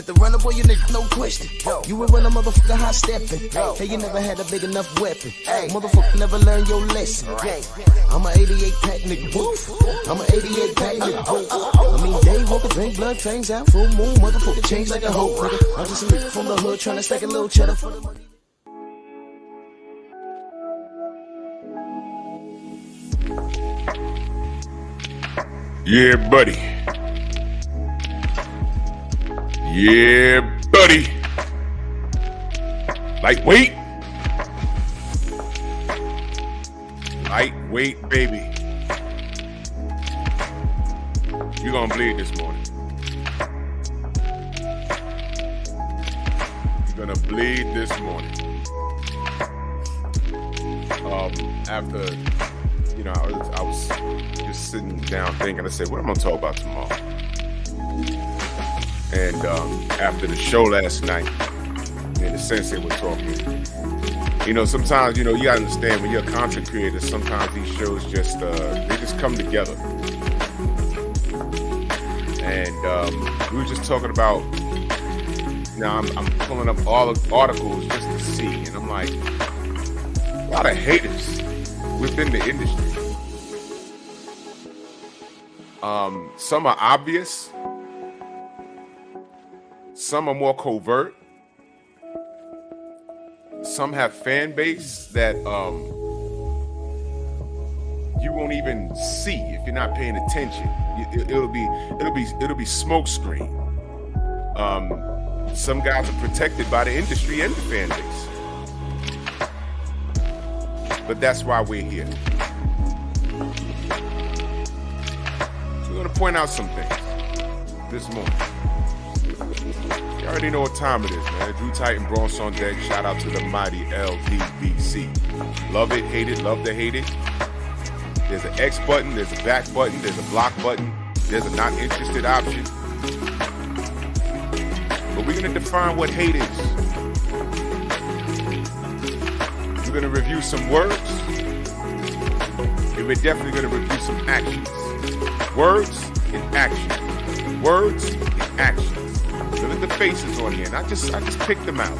The runner boy, you nigga, no question. You would run a motherfucker high stepping. Hey, you never had a big enough weapon. Motherfucker never learned your lesson. I'm a 88 pack nigga. I'm a 88 pack nigga. I mean, day walker, drink blood, fangs out, full moon, motherfucker, change like a hoe, nigga. I'm just a nigga from the hood trying to stack a little cheddar for the money. Yeah, buddy. Yeah, buddy. Lightweight. Lightweight, baby. You're gonna bleed this morning. You're gonna bleed this morning. After, you know, I was just sitting down thinking, I said, what am I gonna talk about tomorrow? And after the show last night, and the sensei was talking, you know, sometimes, you know, you gotta understand when you're a content creator, sometimes these shows just, they just come together. And we were just talking about, now I'm pulling up all the articles just to see, and I'm like, a lot of haters within the industry. Some are obvious, some are more covert, some have fan base that you won't even see if you're not paying attention. It'll be smoke screen. Some guys are protected by the industry and the fan base. But that's why we're here. So we're gonna point out some things this morning. You already know what time it is, man. Drew Titan, Bronx on deck. Shout out to the mighty LDBC. Love it, hate it, love to hate it. There's an X button, there's a back button, there's a block button, there's a not interested option. But we're gonna define what hate is. We're gonna review some words, and we're definitely gonna review some actions. Words and action. Words and actions. Look at the faces on here, and I just picked them out.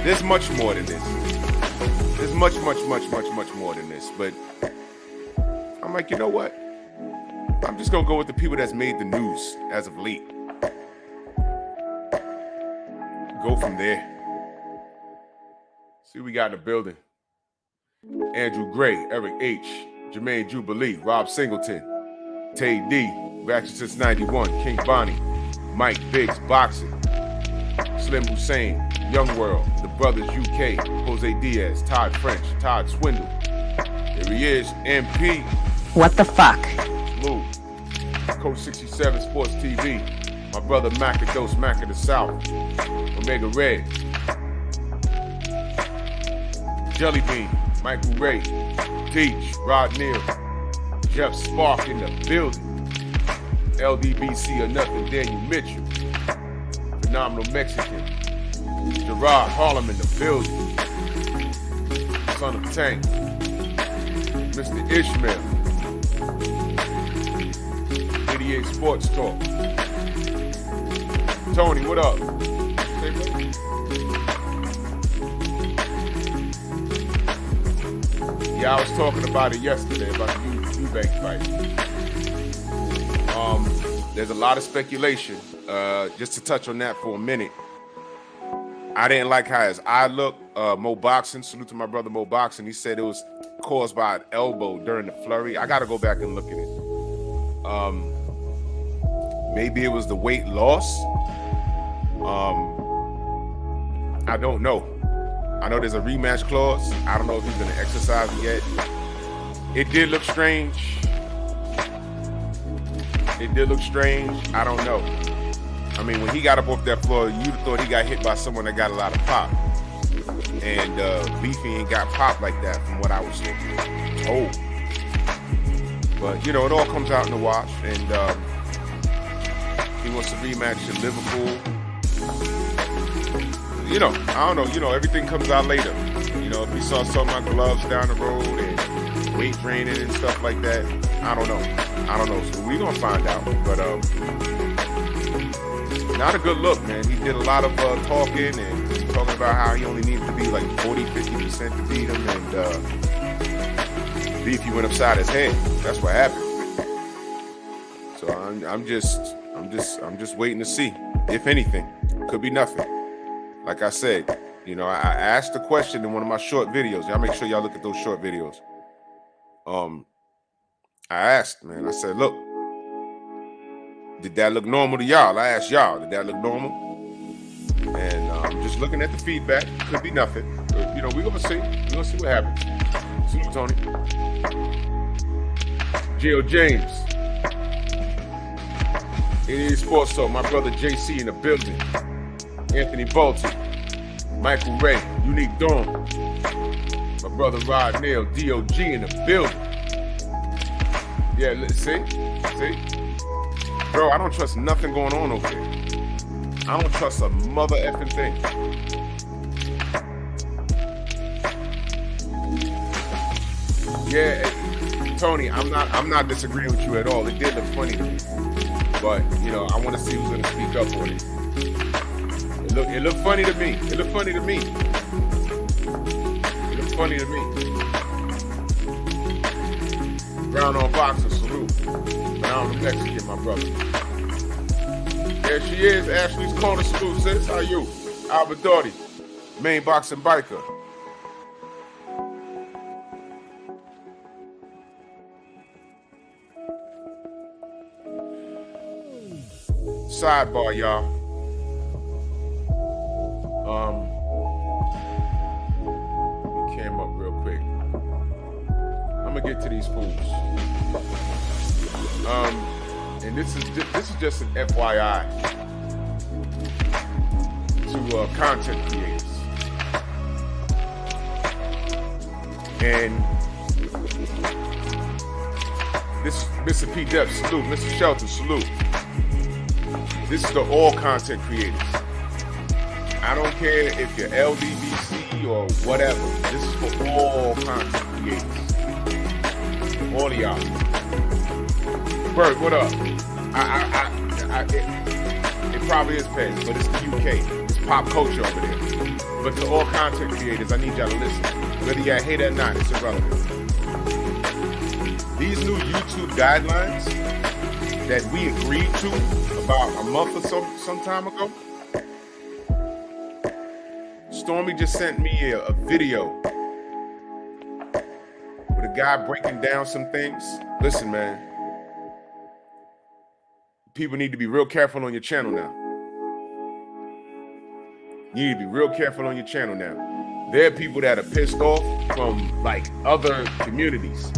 There's much more than this. There's much more than this. But I'm like, you know what? I'm just gonna go with the people that's made the news as of late. Go from there. See what we got in the building. Andrew Gray, Eric H, Jermaine Jubilee, Rob Singleton, Tay D, Ratchet since 91, King Bonnie, Mike Biggs, Boxing, Slim Hussein, Young World, The Brothers UK, Jose Diaz, Todd French, Todd Swindle. Here he is, MP. What the fuck? Lou, Coach 67 Sports TV, my brother Macados, Mac of the South, Omega Red, Jelly Bean, Michael Ray, Teach, Rod Neal, Jeff Spark in the building, LDBC or nothing, Daniel Mitchell, Phenomenal Mexican, Gerard Harlem in the building, Son of Tank, Mr. Ishmael, 88 Sports Talk, Tony, what up? Yeah, I was talking about it yesterday, about the Eubank fight. There's a lot of speculation. Just to touch on that for a minute. I didn't like how his eye looked. Mo Boxing, salute to my brother Mo Boxing. He said it was caused by an elbow during the flurry. I got to go back and look at it. Maybe it was the weight loss. I don't know. I know there's a rematch clause. I don't know if he's going to exercise it yet. It did look strange. I don't know. I mean, when he got up off that floor, you'd have thought he got hit by someone that got a lot of pop. And Beefy ain't got pop like that from what I was told. But, you know, it all comes out in the wash. And he wants to rematch in Liverpool. You know, I don't know. You know, everything comes out later. You know, if we saw some of my gloves down the road and weight training and stuff like that, I don't know. So we're going to find out. But Not a good look, man. He did a lot of talking and talking about how he only needed to be like 40-50% to beat him, and beef he went upside his head. That's what happened. So I'm just waiting to see. If anything, could be nothing. Like I said, you know, I asked the question in one of my short videos. Y'all make sure y'all look at those short videos. I asked, man. I said, look, did that look normal to y'all? I asked y'all, did that look normal? And just looking at the feedback, could be nothing. But, you know, we're gonna see. We're gonna see what happens. Salute, Tony. Gio James. It is Sports Talk. My brother JC in the building. Anthony Bolton. Michael Ray. Unique Dawn. My brother Rod Neal. DOG in the building. Yeah, see? Bro, I don't trust nothing going on over there. I don't trust a mother effing thing. Yeah, Tony, I'm not disagreeing with you at all. It did look funny to me. But, you know, I want to see who's going to speak up on it. It looked funny to me. It looked funny to me. It looked funny to me. Brown on boxer, salute. Brown the Mexican, my brother. There she is, Ashley's corner, salute, sis. How you? Albert Doughty, main boxing biker. Sidebar, y'all. Let me cam up real quick. I'm gonna get to these fools. And this is just an FYI to content creators. And this Mr. P. Dep, salute. Mr. Shelton, salute. This is to all content creators. I don't care if you're LDBC or whatever. This is for all content creators. All of y'all. Bert, what up? It probably is petty, but it's the UK. It's pop culture over there. But to all content creators, I need y'all to listen. Whether you hate it or not, it's irrelevant. These new YouTube guidelines that we agreed to about a month or some time ago, Stormy just sent me a video with a guy breaking down some things. Listen, man. People need to be real careful on your channel now. You need to be real careful on your channel now. There are people that are pissed off from like other communities.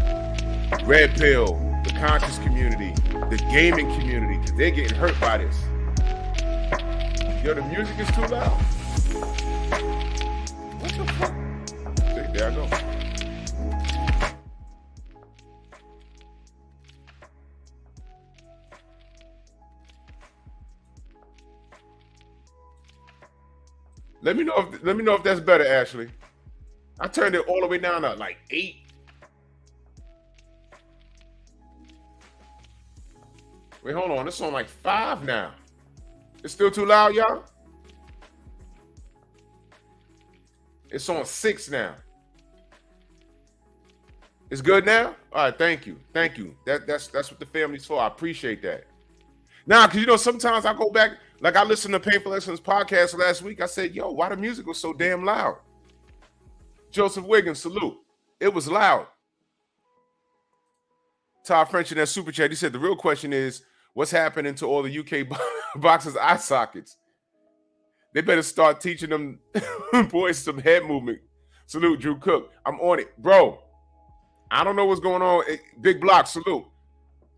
Red Pill, the conscious community, the gaming community, because they're getting hurt by this. Yo, the music is too loud. What the fuck? See, there I go. Let me know if that's better, Ashley. I turned it all the way down to like 8. Wait, hold on. It's on like 5 now. It's still too loud, y'all? It's on 6 now. It's good now? All right, thank you. Thank you. That's what the family's for. I appreciate that. Now, because, you know, sometimes I go back, like I listened to Painful Excellence podcast last week. I said, yo, why the music was so damn loud? Joseph Wiggins, salute. It was loud. Todd French in that super chat, he said, the real question is, what's happening to all the UK boxers' eye sockets? They better start teaching them boys some head movement. Salute, Drew Cook. I'm on it. Bro, I don't know what's going on. Big Block, salute.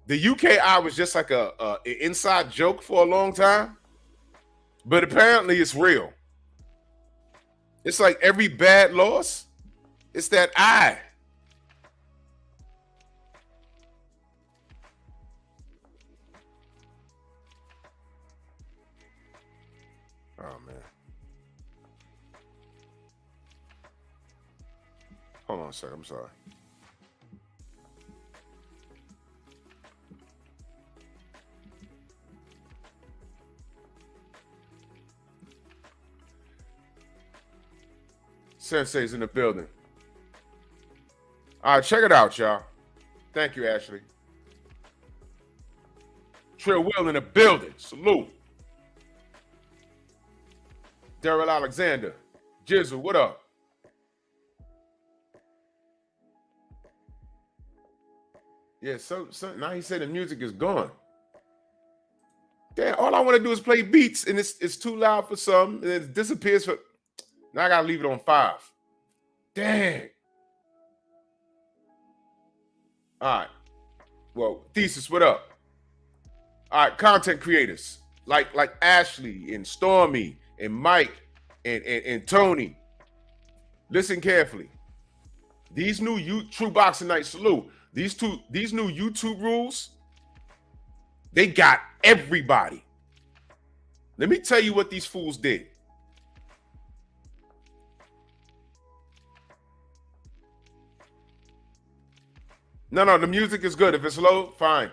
The UK eye was just like an inside joke for a long time, but apparently it's real. It's like every bad loss, it's that eye. Oh, man. Hold on a second. I'm sorry. Sensei's in the building. All right, check it out, y'all. Thank you, Ashley. Trill Will in the building. Salute. Daryl Alexander. Jizzle, what up? Yeah, now he said the music is gone. Damn, all I want to do is play beats, and it's too loud for some, and it disappears for. Now I gotta leave it on 5. Dang. All right. Well, Thesis, what up? All right, content creators like Ashley and Stormy and Mike and Tony. Listen carefully. These new True Boxing Night salute. These new YouTube rules, they got everybody. Let me tell you what these fools did. No, the music is good. If it's low, fine.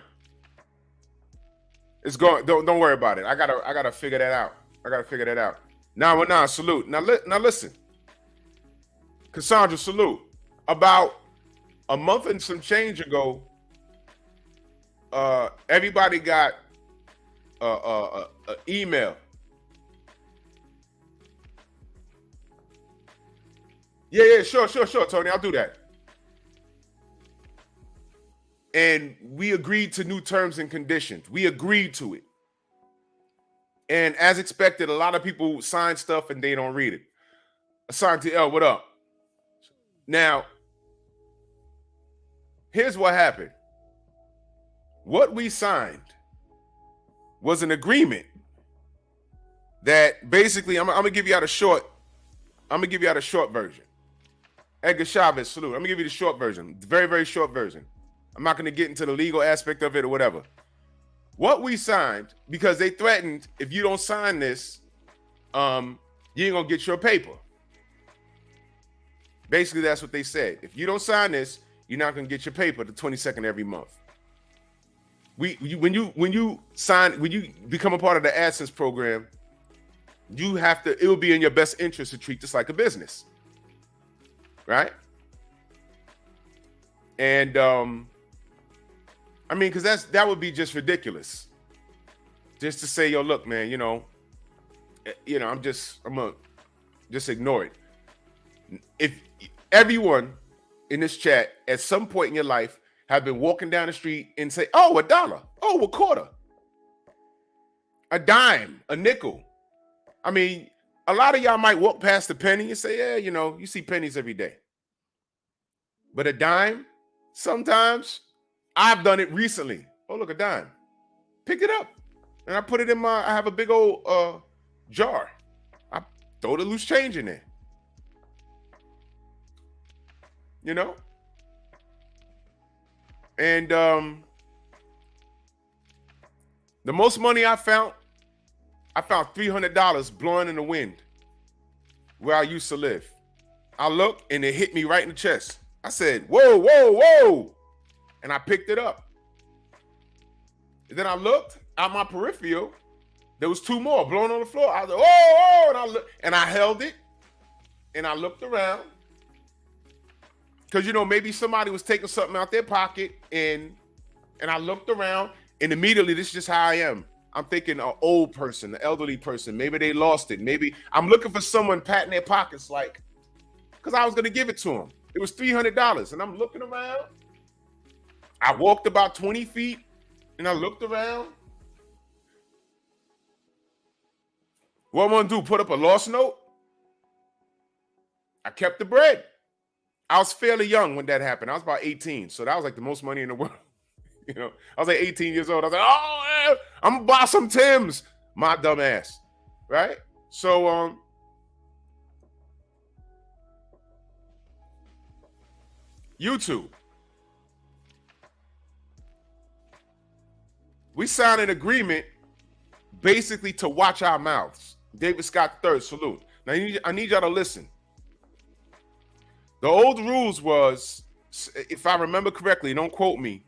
It's going. Don't worry about it. I gotta figure that out. I gotta figure that out. 919 salute. Now listen. Cassandra salute. About a month and some change ago, everybody got a email. Yeah, sure, Tony. I'll do that. And we agreed to new terms and conditions. We agreed to it. And as expected, a lot of people sign stuff and they don't read it. Asante L, what up? Now, here's what happened. What we signed was an agreement that basically, I'm gonna give you out a short version. Edgar Chavez, salute. I'm gonna give you the short version, very, very short version. I'm not gonna get into the legal aspect of it or whatever. What we signed, because they threatened, if you don't sign this, you ain't gonna get your paper. Basically, that's what they said. If you don't sign this, you're not gonna get your paper the 22nd every month. When you become a part of the AdSense program, it will be in your best interest to treat this like a business, right? And I mean, because that would be just ridiculous, just to say, yo, look, man, I'm gonna just ignore it. If everyone in this chat at some point in your life have been walking down the street and say, oh, $1, oh, a quarter, a dime, a nickel. I mean, a lot of y'all might walk past the penny and say, yeah, you see pennies every day. But a dime, sometimes, I've done it recently. Oh, look, a dime. Pick it up. And I put it in I have a big old jar. I throw the loose change in there. And the most money I found $300 blowing in the wind where I used to live. I looked and it hit me right in the chest. I said, whoa, whoa, whoa. And I picked it up. And then I looked at my peripheral. There was 2 more blowing on the floor. I was like, oh, and I held it. And I looked around. Because, maybe somebody was taking something out their pocket. And I looked around. And immediately, this is just how I am. I'm thinking an old person, an elderly person. Maybe they lost it. Maybe I'm looking for someone patting their pockets because I was going to give it to them. It was $300. And I'm looking around. I walked about 20 feet and I looked around. What I'm going to do, put up a lost note? I kept the bread. I was fairly young when that happened. I was about 18. So that was like the most money in the world. I was like 18 years old. I was like, oh, man, I'm going to buy some Timbs. My dumb ass. Right? So, YouTube. We signed an agreement basically to watch our mouths. David Scott III, salute. Now, I need y'all to listen. The old rules was, if I remember correctly, don't quote me,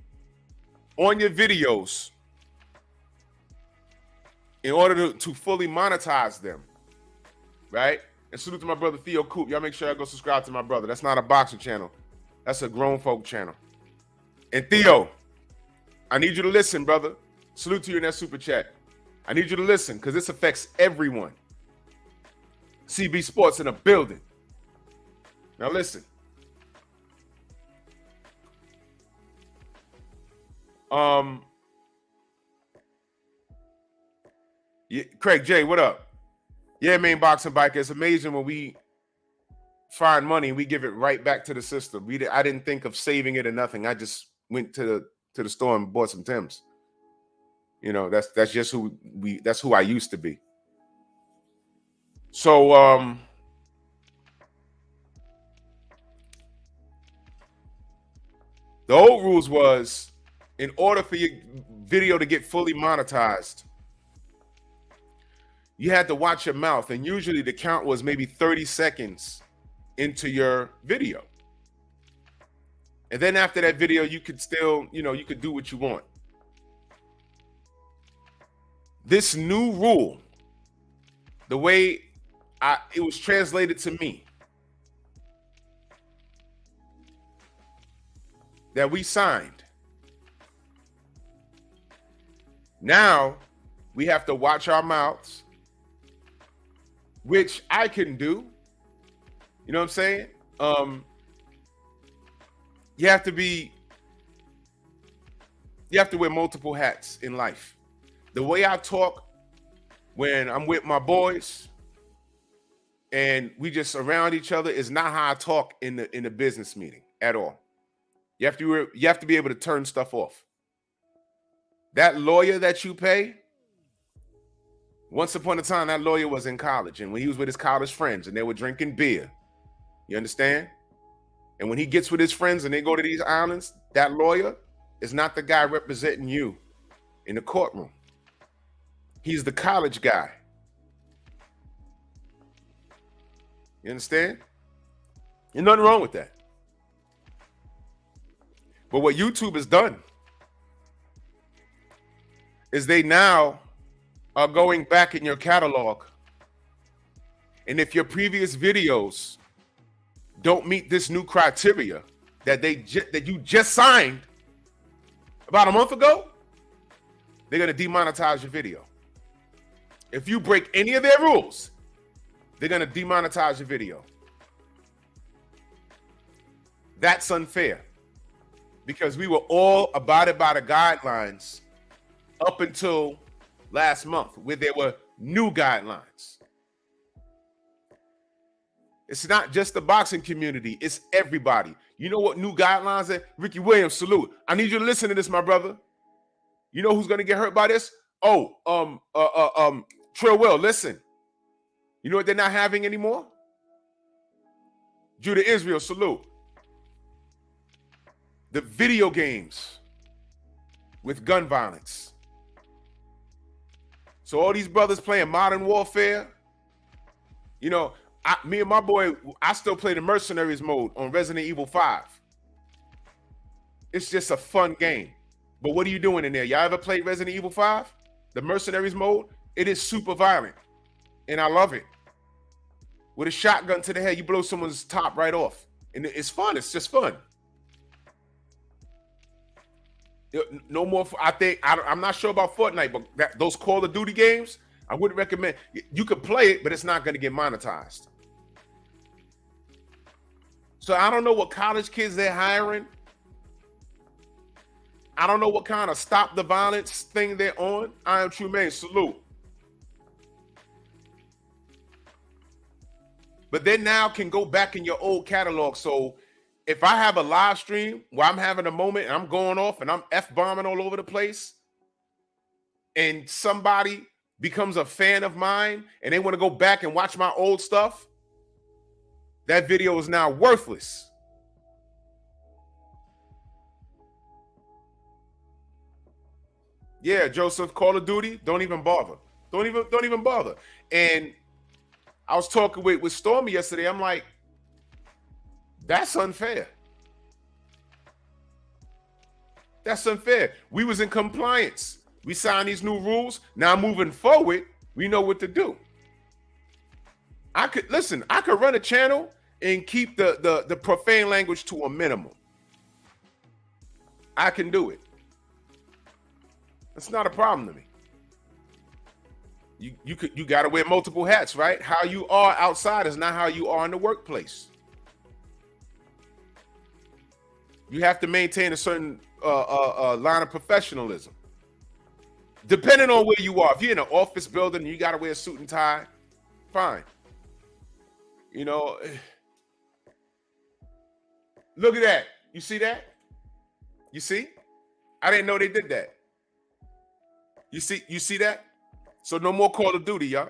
on your videos, in order to fully monetize them, right? And salute to my brother Theo Coop. Y'all make sure y'all go subscribe to my brother. That's not a boxing channel. That's a grown folk channel. And Theo, I need you to listen, brother. Salute to you in that super chat. I need you to listen because this affects everyone. CB Sports in a building. Now listen. Yeah, Craig J, what up? Yeah, main boxing biker. It's amazing when we find money, we give it right back to the system. I didn't think of saving it or nothing. I just went to the store and bought some Timbs. You know, that's just that's who I used to be. So the old rules was, in order for your video to get fully monetized, you had to watch your mouth, and usually the count was maybe 30 seconds into your video. And then after that video, you could still, you could do what you want. This new rule, the way it was translated to me, that we signed, now we have to watch our mouths, which I can do. You know what I'm saying? You have to wear multiple hats in life. The way I talk when I'm with my boys and we just around each other is not how I talk in the business meeting at all. You have to be able to turn stuff off. That lawyer that you pay, once upon a time, that lawyer was in college, and when he was with his college friends and they were drinking beer, you understand? And when he gets with his friends and they go to these islands, that lawyer is not the guy representing you in the courtroom. He's the college guy. You understand? There's nothing wrong with that. But what YouTube has done is they now are going back in your catalog. And if your previous videos don't meet this new criteria that you just signed about a month ago, they're going to demonetize your video. If you break any of their rules, they're going to demonetize your video. That's unfair because we were all abided by the guidelines up until last month, where there were new guidelines. It's not just the boxing community, it's everybody. You know what new guidelines are? Ricky Williams, salute. I need you to listen to this, my brother. You know who's gonna get hurt by this? Trill Will, listen. You know what they're not having anymore? Judah Israel, salute. The video games with gun violence. So all these brothers playing Modern Warfare, me and my boy, I still play the Mercenaries mode on Resident Evil 5. It's just a fun game. But what are you doing in there? Y'all ever played Resident Evil 5? The Mercenaries mode? It is super violent. And I love it. With a shotgun to the head, you blow someone's top right off. And it's fun. It's just fun. No more. I'm not sure about Fortnite, but those Call of Duty games, I wouldn't recommend. You could play it, but it's not going to get monetized. So I don't know what college kids they're hiring. I don't know what kind of stop the violence thing they're on. I am Trumaine, salute. But they now can go back in your old catalog. So if I have a live stream where I'm having a moment and I'm going off and I'm F-bombing all over the place, and somebody becomes a fan of mine and they want to go back and watch my old stuff, that video is now worthless. Yeah, Joseph, Call of Duty, don't even bother. Don't even bother. And I was talking with Stormy yesterday. I'm like, that's unfair. That's unfair. We was in compliance. We signed these new rules. Now moving forward, we know what to do. I could run a channel and keep the profane language to a minimum. I can do it. It's not a problem to me. You got to wear multiple hats, right? How you are outside is not how you are in the workplace. You have to maintain a certain line of professionalism. Depending on where you are. If you're in an office building and you got to wear a suit and tie, fine. You know, look at that. You see that? You see? I didn't know they did that. You see that? So no more Call of Duty, y'all.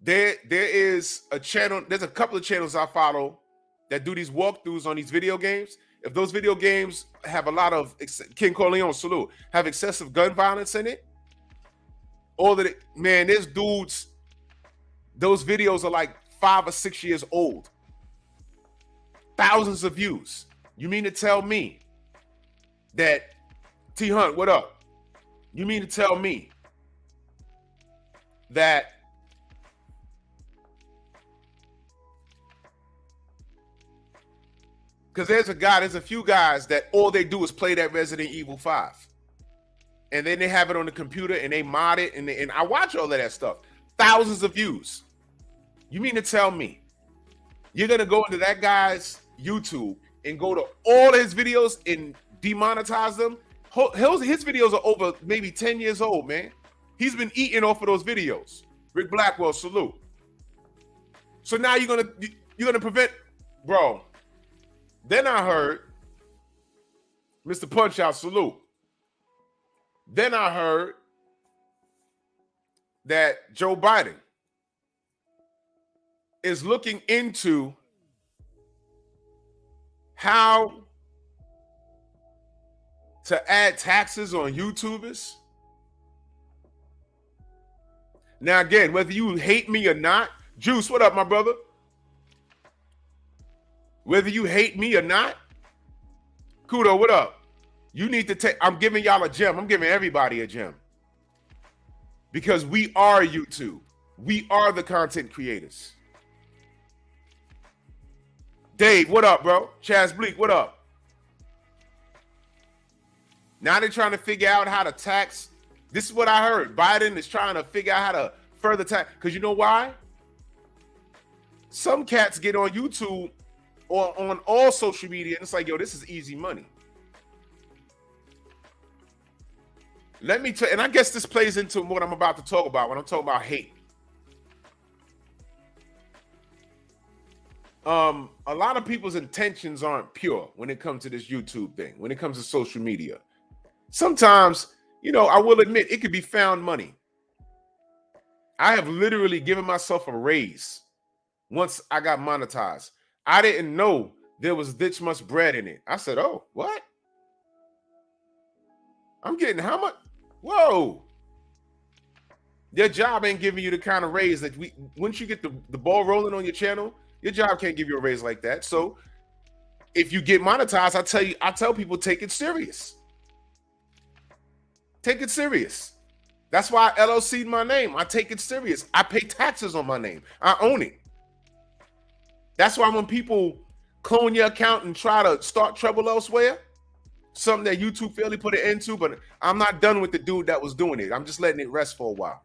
There is a channel, there's a couple of channels I follow that do these walkthroughs on these video games. If those video games have a lot of, King Corleone, salute, have excessive gun violence in it, all of it, man, there's dudes, those videos are like 5 or 6 years old. Thousands of views. You mean to tell me that, T Hunt, what up? You mean to tell me that because there's a few guys that all they do is play that Resident Evil 5. And then they have it on the computer and they mod it and I watch all of that stuff. Thousands of views. You mean to tell me you're going to go into that guy's YouTube and go to all his videos and demonetize them? His videos are over maybe 10 years old, man. He's been eating off of those videos. Rick Blackwell, salute. So now you're gonna prevent, bro. Then I heard Mr. Punch Out, salute. Then I heard that Joe Biden is looking into how to add taxes on YouTubers. Now, again, whether you hate me or not, Juice, what up, my brother? Whether you hate me or not, Kudo, what up? You need to take, I'm giving y'all a gem. I'm giving everybody a gem. Because we are YouTube. We are the content creators. Dave, what up, bro? Chaz Bleak, what up? Now they're trying to figure out how to tax. This is what I heard. Biden is trying to figure out how to further tax. Because you know why? Some cats get on YouTube or on all social media and it's like, yo, this is easy money. Let me tell you, and I guess this plays into what I'm about to talk about when I'm talking about hate. A lot of people's intentions aren't pure when it comes to this YouTube thing, when it comes to social media. Sometimes, you know, I will admit it could be found money. I have literally given myself a raise once I got monetized. I didn't know there was this much bread in it. I said, oh, what? I'm getting how much? Whoa. Your job ain't giving you the kind of raise that once you get the ball rolling on your channel, your job can't give you a raise like that. So if you get monetized, I tell people, take it serious. Take it serious. That's why I LLC'd my name. I take it serious. I pay taxes on my name. I own it. That's why when people clone your account and try to start trouble elsewhere, something that YouTube fairly put an end to, but I'm not done with the dude that was doing it. I'm just letting it rest for a while.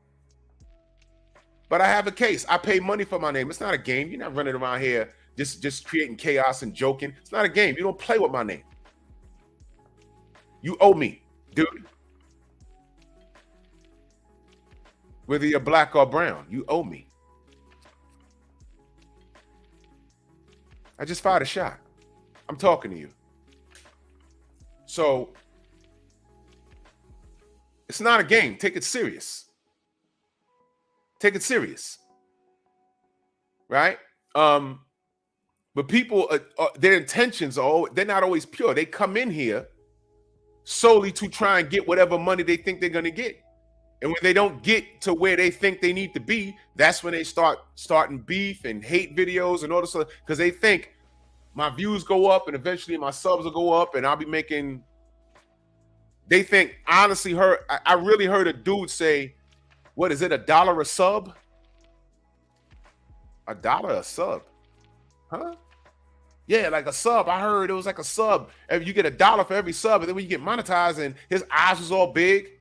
But I have a case. I pay money for my name. It's not a game. You're not running around here just creating chaos and joking. It's not a game. You don't play with my name. You owe me, dude. Whether you're black or brown, you owe me. I just fired a shot. I'm talking to you. So it's not a game. Take it serious. Take it serious. Right? But people, their intentions they're not always pure. They come in here solely to try and get whatever money they think they're going to get. And when they don't get to where they think they need to be, that's when they starting beef and hate videos and all this stuff, because they think my views go up and eventually my subs will go up and I'll be making. They think, honestly, I really heard a dude say, what is it, $1 a sub? $1 a sub. Huh? Yeah, like a sub. I heard it was like a sub. You get $1 for every sub, and then when you get monetized and his eyes was all big.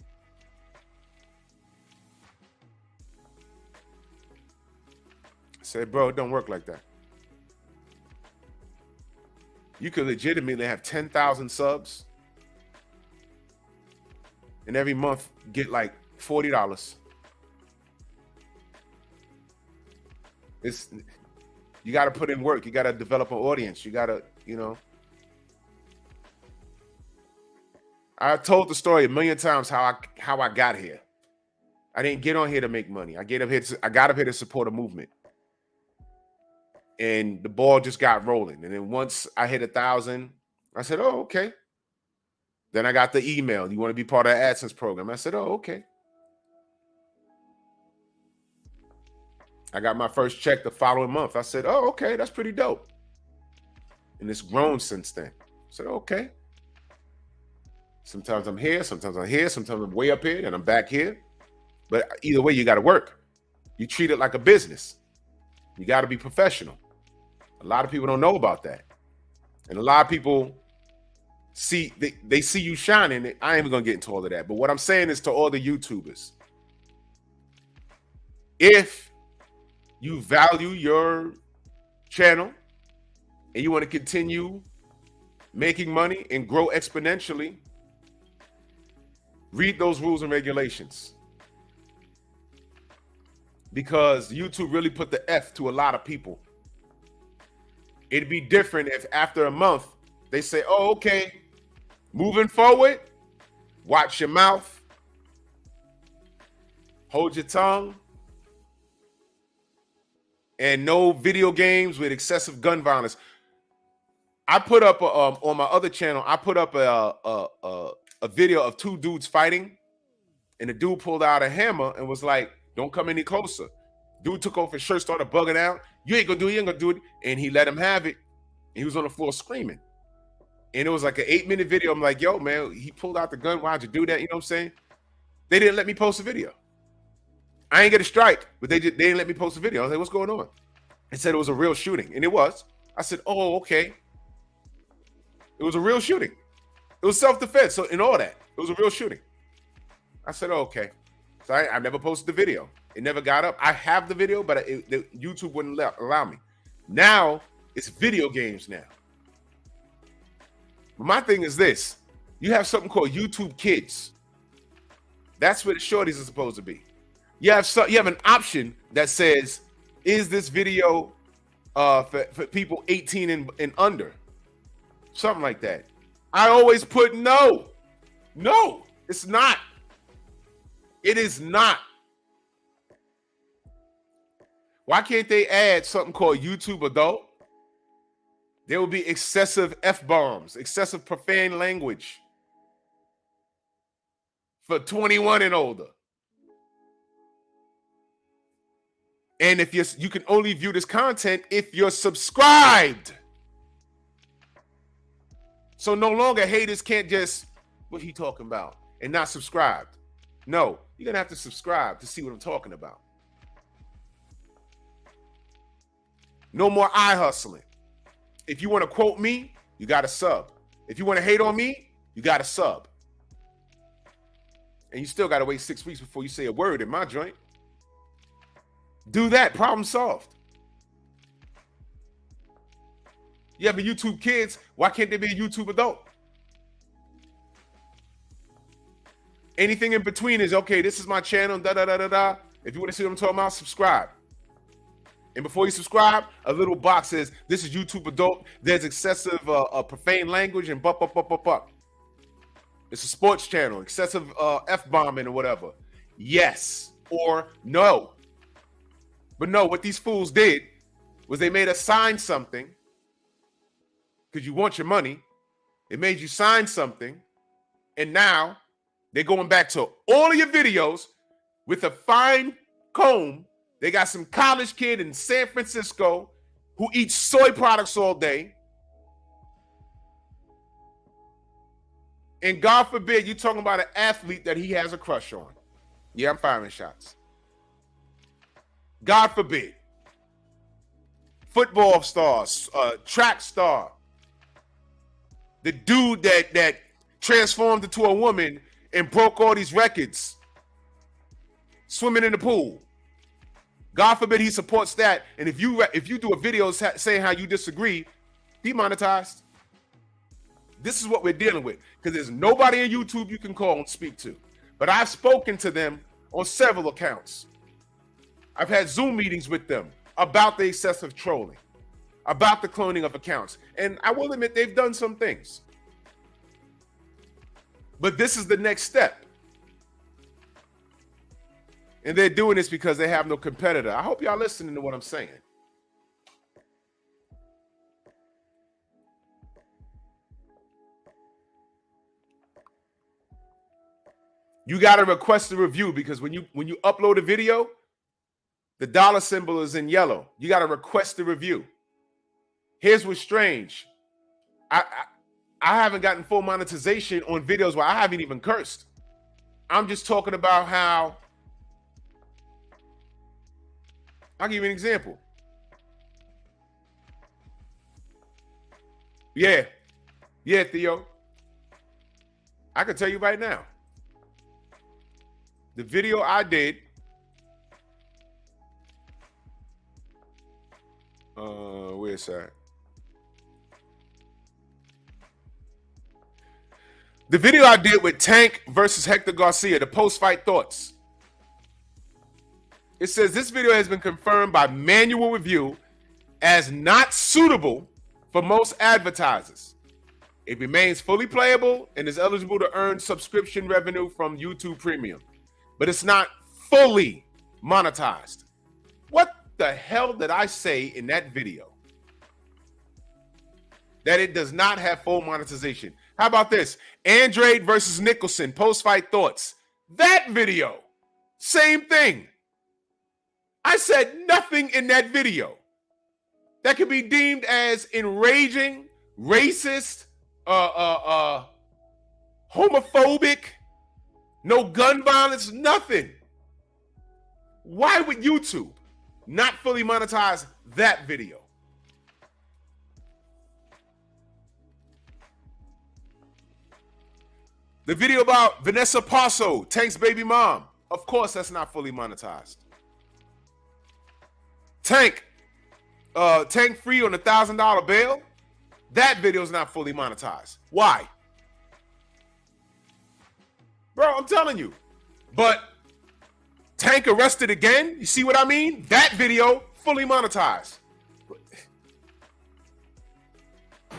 I said, bro, it don't work like that. You could legitimately have 10,000 subs and every month get like $40. You got to put in work. You got to develop an audience. You got to, I told the story a million times how I got here. I didn't get on here to make money. I got up here to support a movement. And the ball just got rolling. And then once I hit 1,000, I said, oh, okay. Then I got the email. You want to be part of the AdSense program? I said, oh, okay. I got my first check the following month. I said, oh, okay, that's pretty dope. And it's grown since then. I said, okay. Sometimes I'm here, sometimes I'm way up here, and I'm back here. But either way, you got to work. You treat it like a business. You got to be professional. A lot of people don't know about that. And a lot of people they see you shining. I ain't even going to get into all of that. But what I'm saying is to all the YouTubers, if you value your channel and you want to continue making money and grow exponentially, read those rules and regulations. Because YouTube really put the F to a lot of people. It'd be different if after a month they say, oh, okay, moving forward, watch your mouth, hold your tongue, and no video games with excessive gun violence. I put up on my other channel, I put up a video of two dudes fighting, and the dude pulled out a hammer and was like, don't come any closer. Dude took off his shirt, started bugging out. You ain't gonna do it. And he let him have it. And he was on the floor screaming. And it was like an 8-minute video. I'm like, yo, man, he pulled out the gun. Why'd you do that? You know what I'm saying? They didn't let me post a video. I ain't get a strike, but they didn't let me post a video. I was like, what's going on? It said it was a real shooting. And it was. I said, oh, okay. It was a real shooting. It was self-defense. So in all that, it was a real shooting. I said, oh, okay. So I never posted the video. It never got up. I have the video, but YouTube wouldn't allow me. Now, it's video games now. But my thing is this. You have something called YouTube Kids. That's where the shorties are supposed to be. You have an option that says, is this video for people 18 and under? Something like that. I always put no. No, it's not. It is not. Why can't they add something called YouTube Adult? There will be excessive F-bombs, excessive profane language for 21 and older. And if you can only view this content if you're subscribed. So no longer haters can't just, what he talking about, and not subscribed. No, you're going to have to subscribe to see what I'm talking about. No more eye hustling. If you want to quote me, you got to sub. If you want to hate on me, you got to sub. And you still got to wait 6 weeks before you say a word in my joint. Do that, problem solved. You have a YouTube Kids, why can't there be a YouTube Adult? Anything in between is, okay, this is my channel, da-da-da-da-da. If you want to see what I'm talking about, subscribe. And before you subscribe, a little box says, this is YouTube Adult. There's excessive profane language and bup. It's a sports channel, excessive F-bombing or whatever. Yes or no. But no, what these fools did was they made us sign something because you want your money. It made you sign something. And now they're going back to all of your videos with a fine comb. They got some college kid in San Francisco who eats soy products all day. And God forbid, you're talking about an athlete that he has a crush on. Yeah, I'm firing shots. God forbid. football star, track star, the dude that transformed into a woman and broke all these records, swimming in the pool. God forbid he supports that. And if you do a video saying how you disagree, demonetized. This is what we're dealing with, because there's nobody on YouTube you can call and speak to. But I've spoken to them on several accounts. I've had Zoom meetings with them about the excessive trolling, about the cloning of accounts. And I will admit they've done some things. But this is the next step. And they're doing this because they have no competitor. I hope y'all listening to what I'm saying. You got to request a review, because when you upload a video, the dollar symbol is in yellow. You got to request a review. Here's what's strange. I haven't gotten full monetization on videos where I haven't even cursed. I'm just talking about how. I'll give you an example. Yeah, Theo. I can tell you right now. The video I did, where's that? The video I did with Tank versus Hector Garcia, the post-fight thoughts. It says this video has been confirmed by manual review as not suitable for most advertisers. It remains fully playable and is eligible to earn subscription revenue from YouTube Premium, but it's not fully monetized. What the hell did I say in that video? That it does not have full monetization. How about this? Andrade versus Nicholson, post-fight thoughts. That video, same thing. I said nothing in that video that could be deemed as enraging, racist, homophobic, no gun violence, nothing. Why would YouTube not fully monetize that video? The video about Vanessa Passo, Tank's baby mom. Of course, that's not fully monetized. Tank free on $1,000 bail. That video is not fully monetized. Why? Bro, I'm telling you. But Tank arrested again. You see what I mean? That video fully monetized.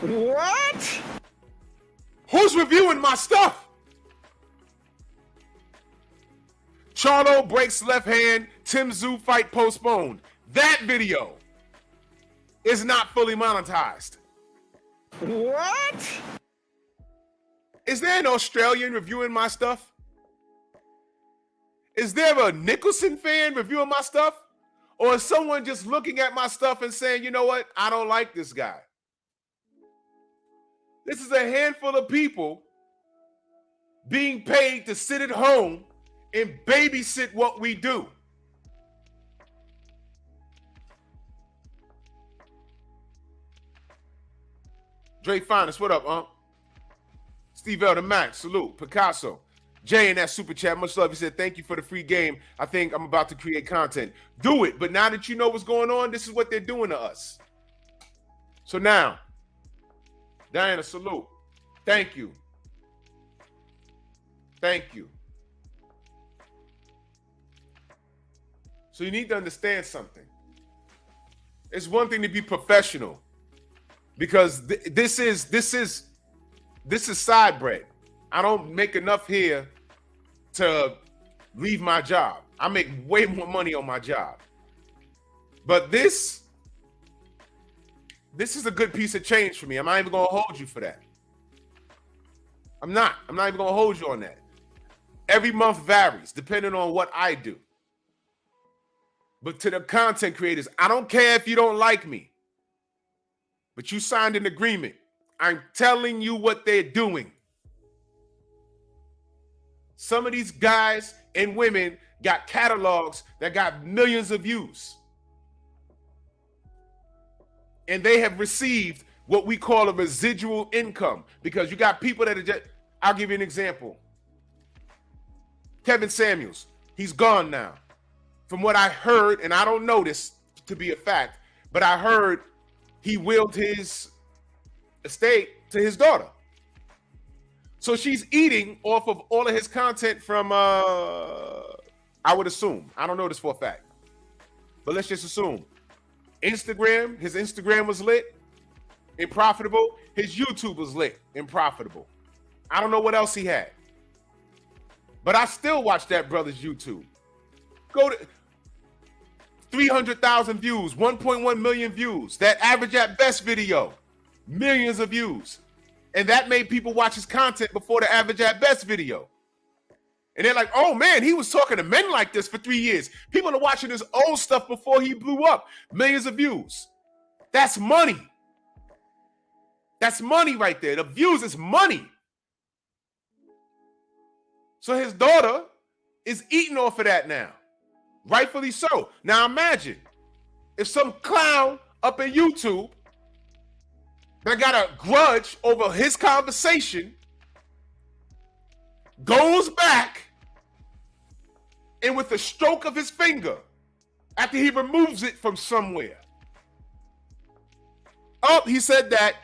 What? Who's reviewing my stuff? Charlo breaks left hand, Tim Tszyu fight postponed. That video is not fully monetized. What? Is there an Australian reviewing my stuff? Is there a Nicholson fan reviewing my stuff? Or is someone just looking at my stuff and saying, you know what? I don't like this guy. This is a handful of people being paid to sit at home and babysit what we do. Dre Finest, what up, Steve L. the Max, salute. Picasso. Jay in that super chat, much love. He said, thank you for the free game. I think I'm about to create content. Do it. But now that you know what's going on, this is what they're doing to us. So now, Diana, salute. Thank you. Thank you. So you need to understand something. It's one thing to be professional, because this is side bread. I don't make enough here to leave my job. I make way more money on my job. But this is a good piece of change for me. I'm not even gonna hold you for that. I'm not even gonna hold you on that. Every month varies depending on what I do. But to the content creators, I don't care if you don't like me, but you signed an agreement. I'm telling you what they're doing. Some of these guys and women got catalogs that got millions of views. and they have received what we call a residual income, because you got people that are just, I'll give you an example. Kevin Samuels, he's gone now. From what I heard, and I don't know this to be a fact, but I heard he willed his estate to his daughter. So she's eating off of all of his content from, I would assume, I don't know this for a fact, but let's just assume, Instagram, his Instagram was lit and profitable. His YouTube was lit and profitable. I don't know what else he had, but I still watch that brother's YouTube. Go to 300,000 views, 1.1 million views. That average at best video, millions of views. And that made people watch his content before the average at best video. And they're like, oh man, he was talking to men like this for 3 years. People are watching his old stuff before he blew up. Millions of views. That's money. That's money right there. The views is money. So his daughter is eating off of that now. Rightfully so. Now imagine if some clown up in YouTube that got a grudge over his conversation goes back and with a stroke of his finger, after he removes it from somewhere, oh, he said that.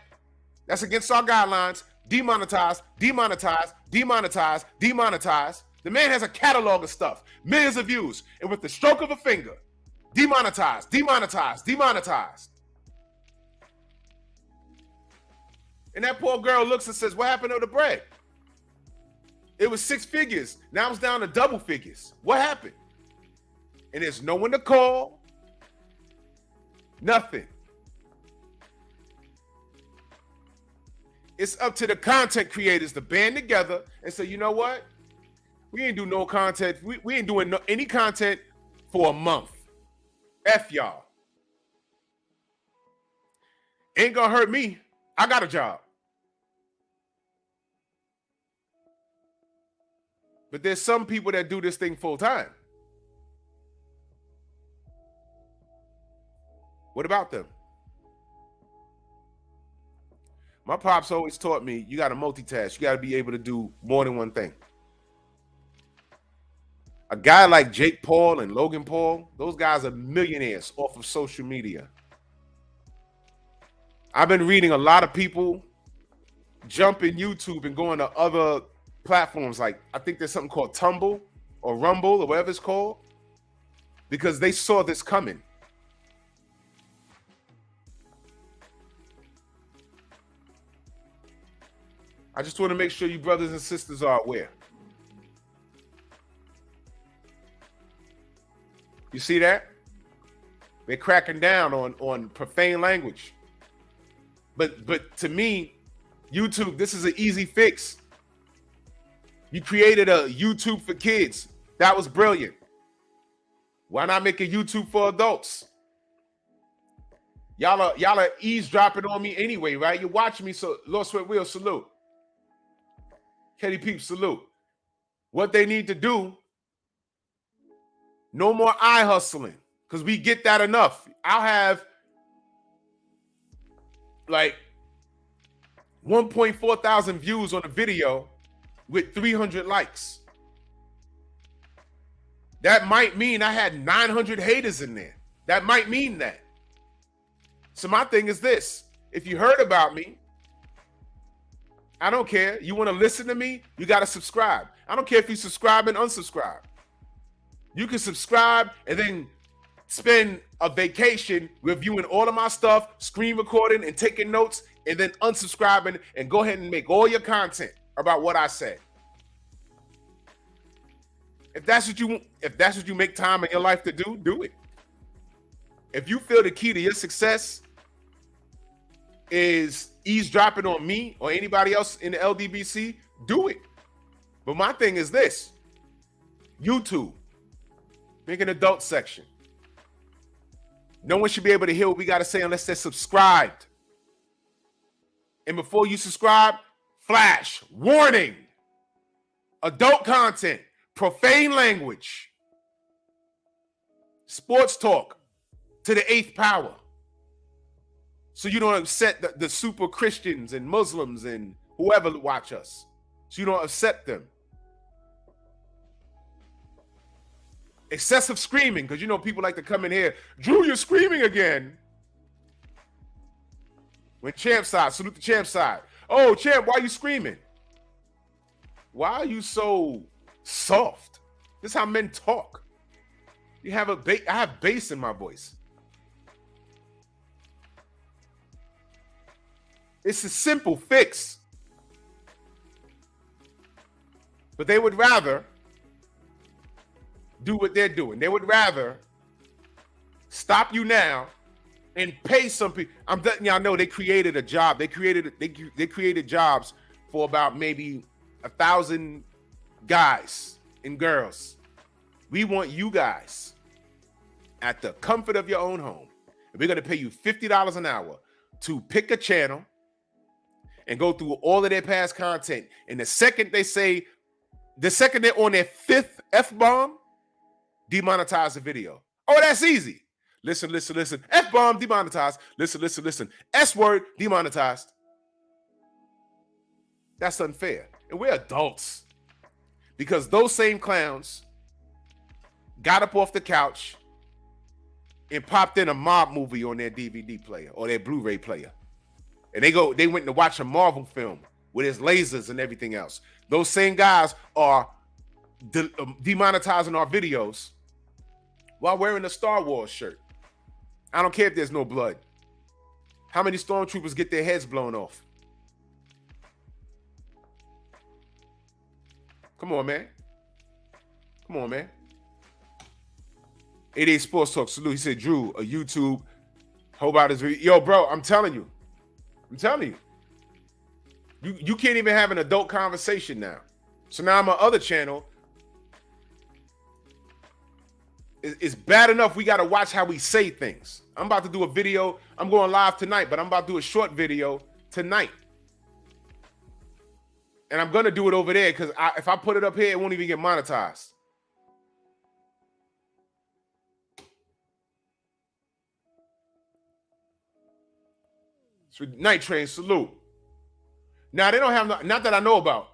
That's against our guidelines. Demonetize, demonetize, demonetize, demonetize. The man has a catalog of stuff, millions of views, and with the stroke of a finger, demonetize, demonetize, demonetize. And that poor girl looks and says, what happened to the bread? It was 6 figures. Now it's down to double figures. What happened? And there's no one to call. Nothing. It's up to the content creators to band together and say, you know what? We ain't do no content. We ain't doing any content for a month. F y'all. Ain't gonna hurt me. I got a job. But there's some people that do this thing full time. What about them? My pops always taught me, you got to multitask. You got to be able to do more than one thing. A guy like Jake Paul and Logan Paul, those guys are millionaires off of social media. I've been reading a lot of people jump in YouTube and go into other platforms. Like, I think there's something called Tumble or Rumble or whatever it's called, because they saw this coming. I just want to make sure you brothers and sisters are aware. You see that? They're cracking down on profane language. But to me, YouTube, this is an easy fix. You created a YouTube for kids. That was brilliant. Why not make a YouTube for adults? Y'all are eavesdropping on me anyway, right? You're watching me, so Lord Sweat Will, salute. Katie Peep, salute. What they need to do, no more eye hustling, because we get that enough. I'll have like 1.4 thousand views on a video with 300 likes. That might mean I had 900 haters in there. That might mean that. So my thing is this. If you heard about me, I don't care. You want to listen to me? You got to subscribe. I don't care if you subscribe and unsubscribe. You can subscribe and then spend a vacation reviewing all of my stuff, screen recording and taking notes, and then unsubscribing and go ahead and make all your content about what I said. If that's what you make time in your life to do, do it. If you feel the key to your success is eavesdropping on me or anybody else in the LDBC, do it. But my thing is this: YouTube, make an adult section. No one should be able to hear what we got to say unless they're subscribed. And before you subscribe, flash, warning, adult content, profane language, sports talk to the 8th power. So you don't upset the super Christians and Muslims and whoever watch us. So you don't upset them. Excessive screaming, because you know people like to come in here. Drew, you're screaming again. When Champ side, salute the Champ side. Oh, Champ, why are you screaming? Why are you so soft? This is how men talk. You have I have bass in my voice. It's a simple fix. But they would rather do what they're doing. They would rather stop you now and pay some people. I'm letting y'all know they created a job. They created jobs for about maybe 1,000 guys and girls. We want you guys at the comfort of your own home. And we're going to pay you $50 an hour to pick a channel and go through all of their past content. And the second they're on their fifth F-bomb, demonetize the video. Oh, that's easy. Listen. F-bomb, demonetized. Listen. S-word, demonetized. That's unfair. And we're adults. Because those same clowns got up off the couch and popped in a mob movie on their DVD player or their Blu-ray player. And they went to watch a Marvel film with his lasers and everything else. Those same guys are demonetizing our videos while wearing a Star Wars shirt. I don't care if there's no blood. How many stormtroopers get their heads blown off? Come on, man. 88 Sports Talk, salute. He said, Drew, a YouTube. How about his video? Yo, bro, I'm telling you. You can't even have an adult conversation now. So now my other channel, it's bad enough we got to watch how we say things. I'm about to do a video. I'm going live tonight, but I'm about to do a short video tonight. And I'm going to do it over there because if I put it up here, it won't even get monetized. So Night Train, salute. Now they don't have not that I know about.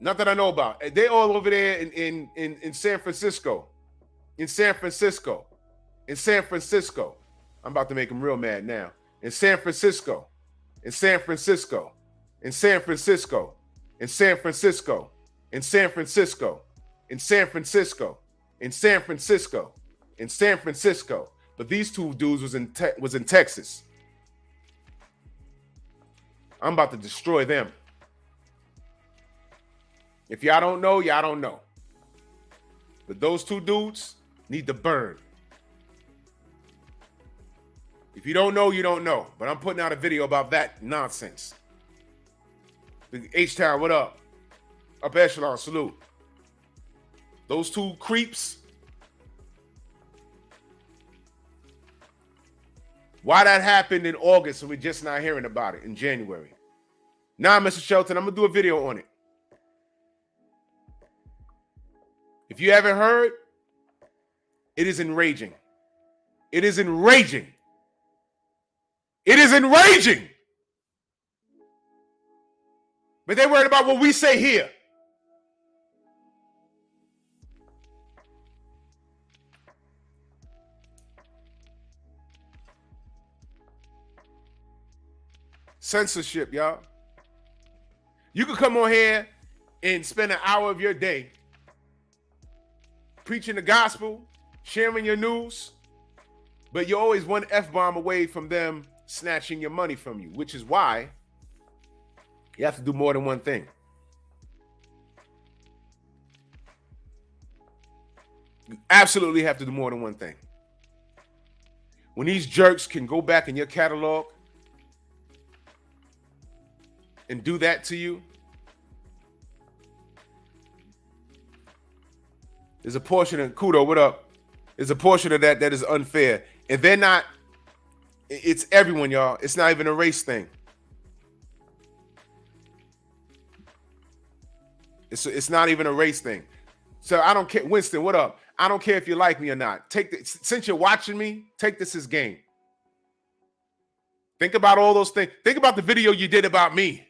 They all over there in San Francisco. In San Francisco. I'm about to make them real mad now. In San Francisco. But these two dudes was in Texas. I'm about to destroy them. If y'all don't know, y'all don't know. But those two dudes need to burn. If you don't know, you don't know. But I'm putting out a video about that nonsense. The H-Town, what up? Up Echelon, salute. Those two creeps. Why that happened in August and we're just not hearing about it in January. Now, Mr. Shelton, I'm going to do a video on it. If you haven't heard, it is enraging. But they're worried about what we say here. Censorship, y'all. You can come on here and spend an hour of your day preaching the gospel, sharing your news, but you're always one F-bomb away from them snatching your money from you, which is why you have to do more than one thing. You absolutely have to do more than one thing. When these jerks can go back in your catalog and do that to you, there's a portion of Kudo, what up? There's a portion of that is unfair. And they're not, it's everyone, y'all. It's not even a race thing. It's not even a race thing. So I don't care. Winston, what up? I don't care if you like me or not. Since you're watching me, take this as game. Think about all those things. Think about the video you did about me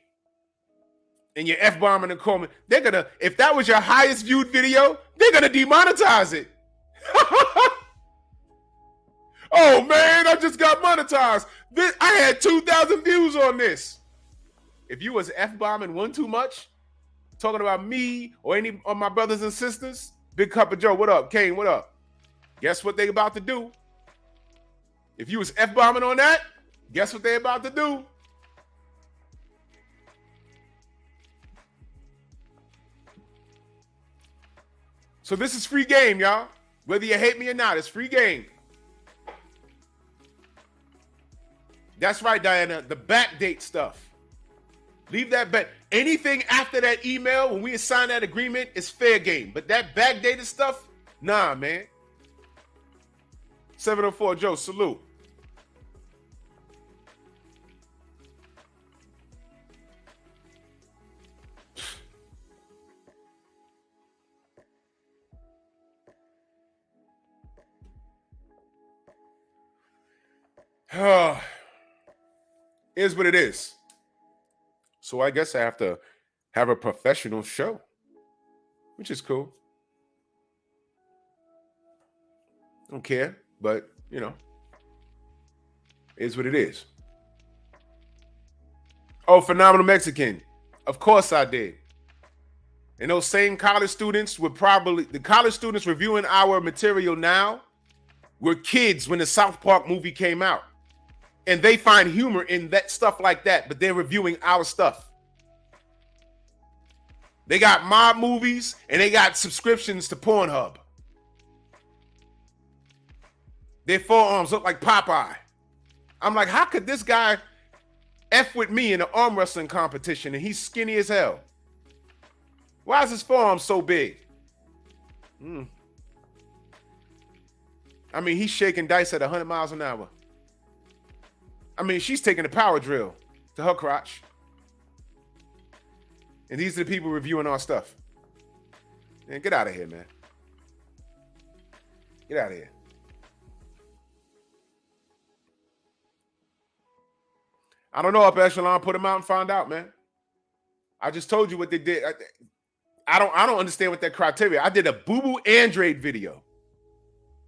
and your F-bombing and calling. They're going to, if that was your highest viewed video, they're going to demonetize it. Oh, man, I just got monetized. I had 2,000 views on this. If you was F-bombing one too much, talking about me or any of my brothers and sisters, Big Cup of Joe, what up? Kane, what up? Guess what they about to do? If you was F-bombing on that, guess what they about to do? So this is free game, y'all. Whether you hate me or not, it's free game. That's right, Diana. The backdate stuff. Leave that back. Anything after that email, when we assign that agreement, is fair game. But that backdated stuff, nah, man. 704 Joe, salute. Is what it is. So I guess I have to have a professional show, which is cool. Don't care, but you know, is what it is. Oh, Phenomenal Mexican. Of course I did. And those same college students would probably, the college students reviewing our material now were kids when the South Park movie came out. And they find humor in that stuff like that, but they're reviewing our stuff. They got mob movies and they got subscriptions to Pornhub. Their forearms look like Popeye. I'm like, how could this guy F with me in an arm wrestling competition and he's skinny as hell? Why is his forearm so big? I mean, he's shaking dice at 100 miles an hour. I mean, she's taking a power drill to her crotch. And these are the people reviewing our stuff. Man, get out of here, man. Get out of here. I don't know, Upper Echelon, put them out and find out, man. I just told you what they did. I don't understand what that criteria. I did a Boo Boo Andrade video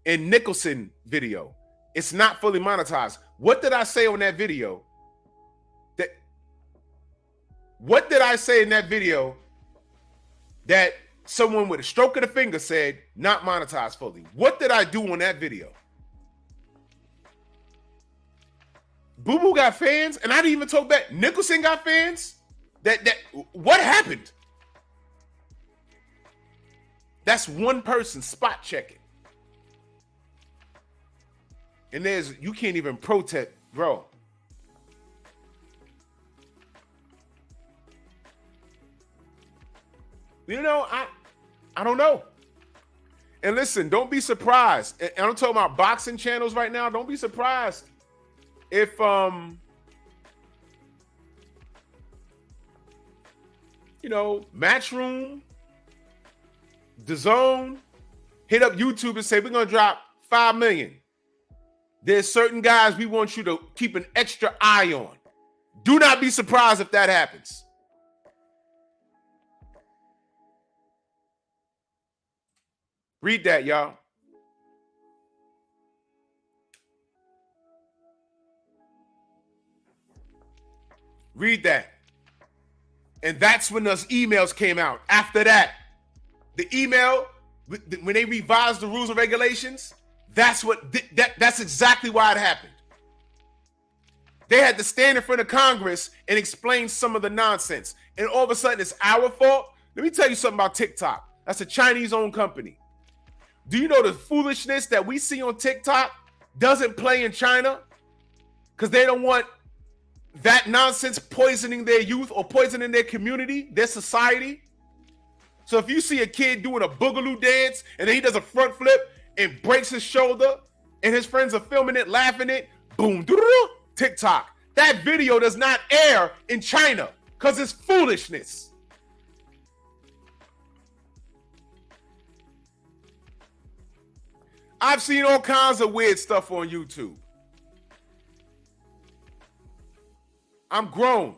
and Nicholson video. It's not fully monetized. What did I say on that video? What did I say in that video that someone with a stroke of the finger said not monetized fully? What did I do on that video? Boo Boo got fans, and I didn't even talk back. Nicholson got fans. What happened? That's one person spot checking. And you can't even protest, bro. You know, I don't know. And listen, don't be surprised. And I'm talking about boxing channels right now. Don't be surprised if you know, Matchroom, DAZN, hit up YouTube and say, we're gonna drop 5 million. There's certain guys we want you to keep an extra eye on. Do not be surprised if that happens. Read that, y'all. Read that. And that's when those emails came out. After that, the email, when they revised the rules and regulations, that's exactly why it happened. They had to stand in front of Congress and explain some of the nonsense. And all of a sudden, it's our fault. Let me tell you something about TikTok. That's a Chinese-owned company. Do you know the foolishness that we see on TikTok doesn't play in China? Because they don't want that nonsense poisoning their youth or poisoning their community, their society. So if you see a kid doing a boogaloo dance and then he does a front flip and breaks his shoulder and his friends are filming it, laughing it, boom, TikTok. That video does not air in China because it's foolishness. I've seen all kinds of weird stuff on YouTube. I'm grown.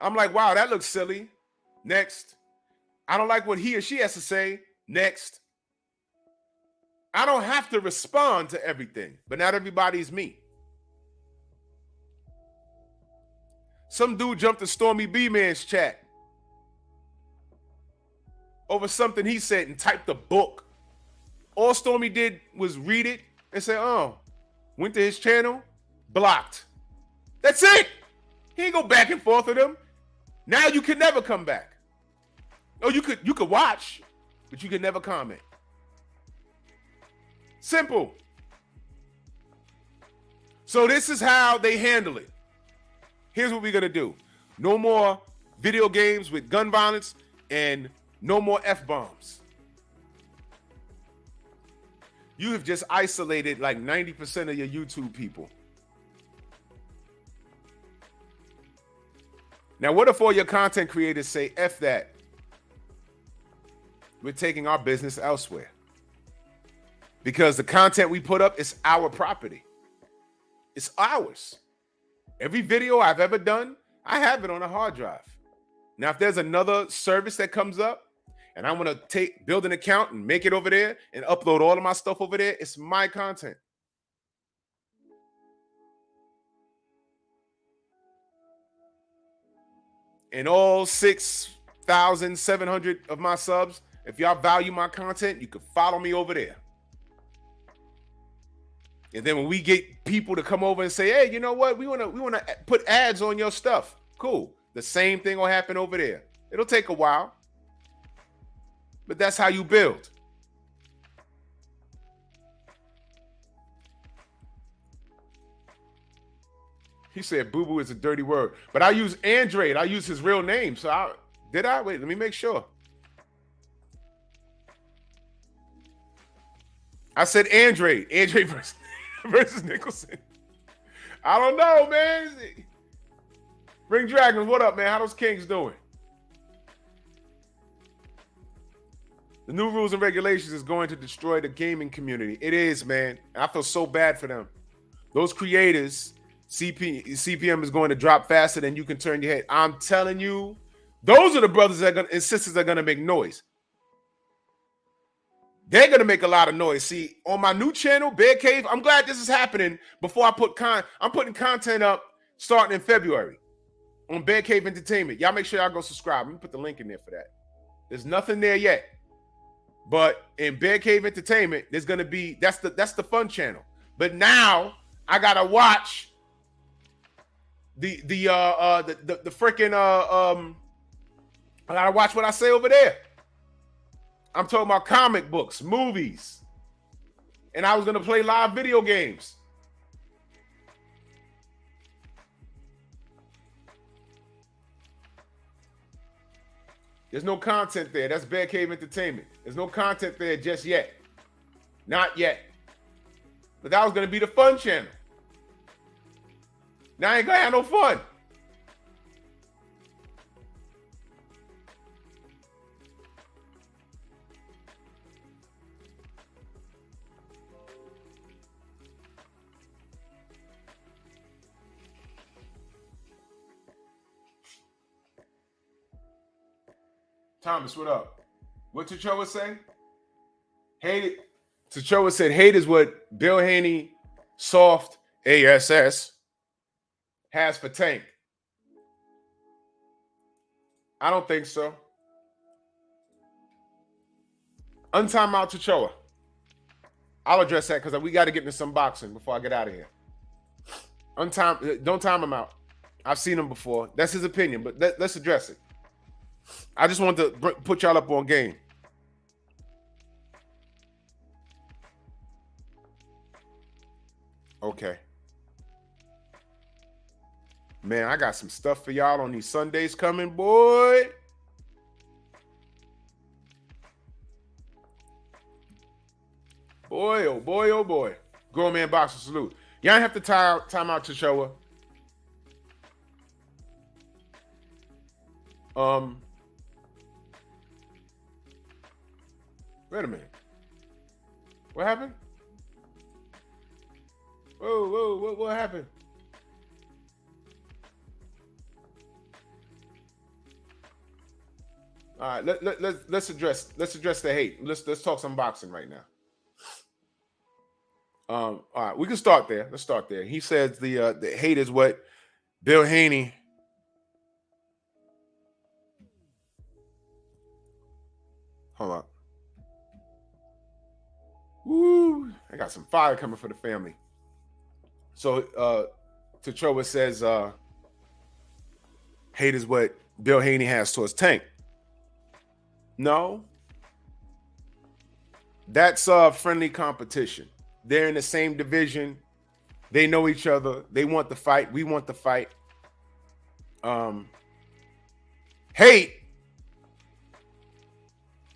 I'm like, wow, that looks silly. Next. I don't like what he or she has to say. Next. I don't have to respond to everything, but not everybody's me. Some dude jumped to Stormy B Man's chat over something he said and typed a book. All Stormy did was read it and say, oh, went to his channel, blocked. That's it. He ain't go back and forth with him. Now you can never come back. Oh, you could watch, but you can never comment. Simple. So this is how they handle it. Here's what we're going to do. No more video games with gun violence and no more F-bombs. You have just isolated like 90% of your YouTube people. Now, what if all your content creators say, F that? We're taking our business elsewhere. Because the content we put up is our property. It's ours. Every video I've ever done, I have it on a hard drive. Now, if there's another service that comes up and I want to build an account and make it over there and upload all of my stuff over there, it's my content. And all 6,700 of my subs, if y'all value my content, you can follow me over there. And then when we get people to come over and say, hey, you know what? We want to put ads on your stuff. Cool. The same thing will happen over there. It'll take a while. But that's how you build. He said boo-boo is a dirty word. But I use Android. I use his real name. So did I? Wait, let me make sure. I said Android. Android versus Nicholson. I don't know, man. Ring Dragons, what up, man? How those Kings doing? The new rules and regulations is going to destroy the gaming community. It is, man. I feel so bad for them. Those creators, CPM is going to drop faster than you can turn your head. I'm telling you, those are the brothers and sisters that are going to make noise. They're going to make a lot of noise. See, on my new channel, Bear Cave, I'm glad this is happening before I I'm putting content up starting in February on Bear Cave Entertainment. Y'all make sure y'all go subscribe. Let me put the link in there for that. There's nothing there yet. But in Bear Cave Entertainment, there's going to be, that's the fun channel. But now I got to watch the freaking I got to watch what I say over there. I'm talking about comic books, movies. And I was going to play live video games. There's no content there. That's Bear Cave Entertainment. There's no content there just yet. Not yet. But that was going to be the fun channel. Now I ain't going to have no fun. Thomas, what up? What T'Choa say? Hate. T'Choa said hate is what Bill Haney, soft ASS, has for Tank. I don't think so. Untime out T'Choa. I'll address that because we got to get into some boxing before I get out of here. Don't time him out. I've seen him before. That's his opinion, but let's address it. I just wanted to put y'all up on game. Okay. Man, I got some stuff for y'all on these Sundays coming, boy. Boy, oh boy, oh boy. Grown man boxer salute. Y'all have to time out T'Choa. Wait a minute. What happened? Whoa, what happened? All right, let's address the hate. Let's talk some boxing right now. All right, we can start there. Let's start there. He says the hate is what Bill Haney. Hold on. Woo! I got some fire coming for the family. So Tatroa says hate is what Bill Haney has towards Tank. No. That's friendly competition. They're in the same division. They know each other. They want the fight. We want the fight. Hate.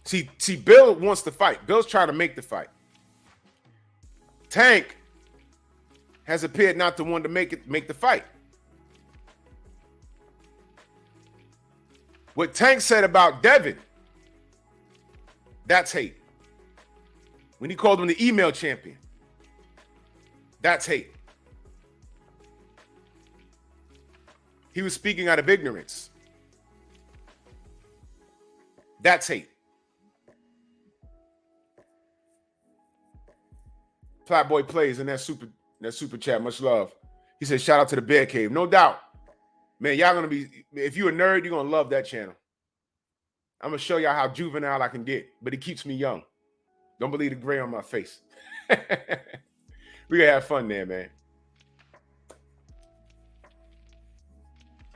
See, Bill wants the fight. Bill's trying to make the fight. Tank has appeared not to want to make the fight. What Tank said about Devin, that's hate. When he called him the email champion, that's hate. He was speaking out of ignorance. That's hate. Flatboy plays in that super chat. Much love. He said, shout out to the Bear Cave. No doubt. Man, y'all gonna be, if you're a nerd, you're gonna love that channel. I'm gonna show y'all how juvenile I can get, but it keeps me young. Don't believe the gray on my face. We gonna have fun there, man.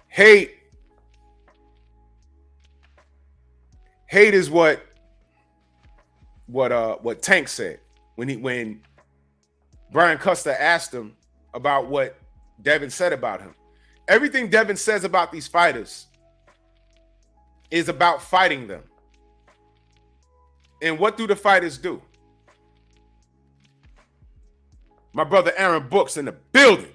Hate is what Tank said when Brian Custer asked him about what Devin said about him. Everything Devin says about these fighters is about fighting them. And what do the fighters do? My brother Aaron Book's in the building.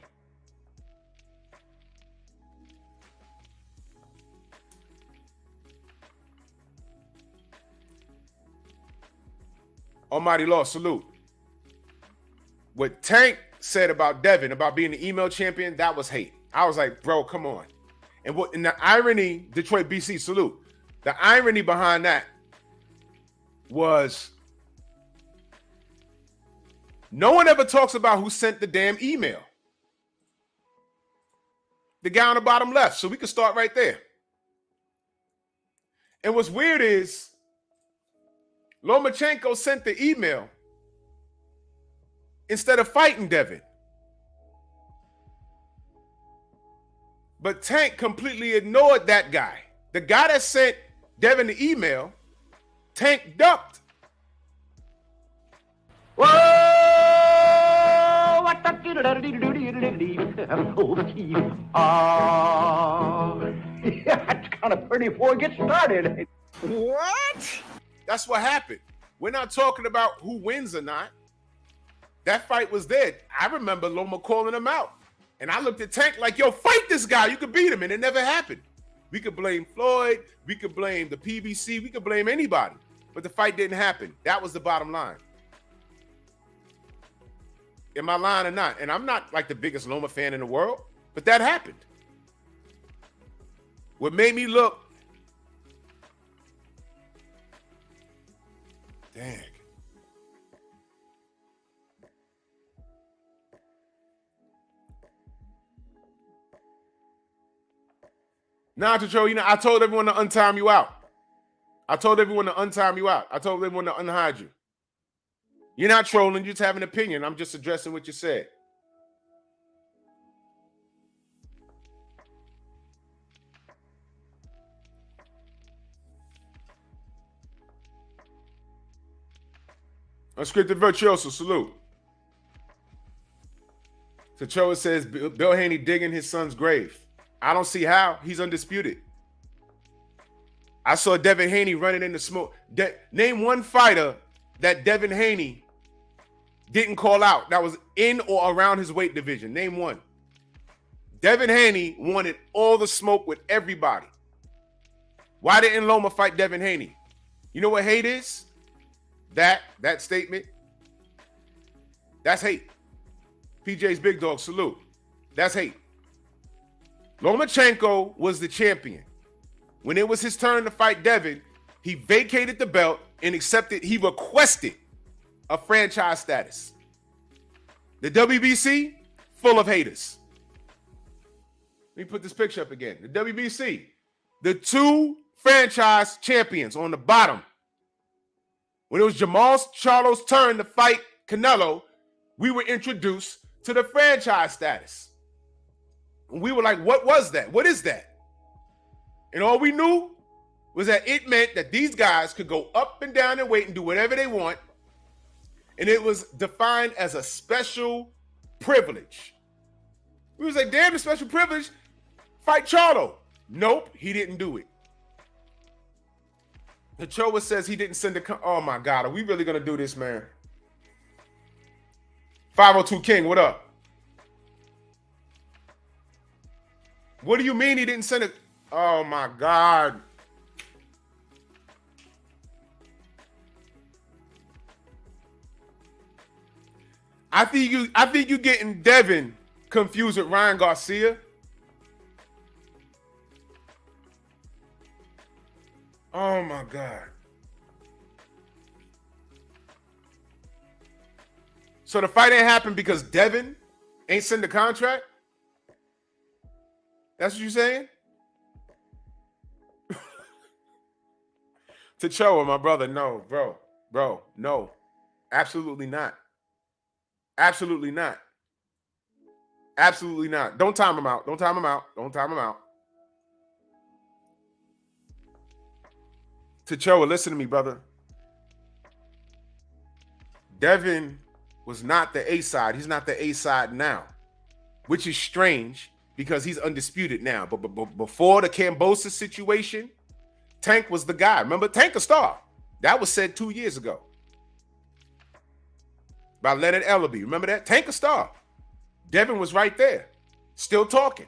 Almighty Law, salute. What Tank said about Devin, about being the email champion, that was hate. I was like, bro, come on. And the irony, Detroit BC, salute. The irony behind that was no one ever talks about who sent the damn email. The guy on the bottom left. So we can start right there. And what's weird is Lomachenko sent the email instead of fighting Devin. But Tank completely ignored that guy. The guy that sent Devin the email, Tank ducked. Whoa! What the that's kind of pretty before it gets started. What? That's what happened. We're not talking about who wins or not. That fight was there. I remember Loma calling him out. And I looked at Tank like, yo, fight this guy. You could beat him. And it never happened. We could blame Floyd. We could blame the PBC. We could blame anybody. But the fight didn't happen. That was the bottom line. Am I lying or not? And I'm not like the biggest Loma fan in the world, but that happened. What made me look, dang. Nah, Tacho, I told everyone to untime you out. I told everyone to untime you out. I told everyone to unhide you. You're not trolling. You just have an opinion. I'm just addressing what you said. Unscripted Virtuoso, salute. Tachoa says, Bill Haney digging his son's grave. I don't see how. He's undisputed. I saw Devin Haney running in the smoke. Name one fighter that Devin Haney didn't call out that was in or around his weight division. Name one. Devin Haney wanted all the smoke with everybody. Why didn't Loma fight Devin Haney? You know what hate is? That statement. That's hate. PJ's Big Dog, salute. That's hate. Lomachenko was the champion. When it was his turn to fight Devin, He vacated the belt and he requested a franchise status. The WBC, full of haters. Let me put this picture up again. The WBC, the 2 franchise champions on the bottom. When it was Jamal Charlo's turn to fight Canelo, we were introduced to the franchise status. And we were like, what was that? What is that? And all we knew was that it meant that these guys could go up and down and weight and do whatever they want. And it was defined as a special privilege. We was like, damn, the special privilege. Fight Charlo. Nope, he didn't do it. The Choa says he didn't send a... Oh, my God. Are we really going to do this, man? 502 King, what up? What do you mean he didn't send it? Oh, my God. I think you getting Devin confused with Ryan Garcia. Oh my God. So the fight ain't happened because Devin ain't sent the contract? That's what you saying? T'Choa, my brother, no, bro, no. Absolutely not. Absolutely not. Absolutely not. Don't time him out. Don't time him out. Don't time him out. T'Choa, listen to me, brother. Devin was not the A side. He's not the A side now, which is strange because he's undisputed now. But before the Cambosa situation, Tank was the guy. Remember, Tank a star. That was said 2 years ago by Leonard Ellaby. Remember that? Tank a star. Devin was right there, still talking.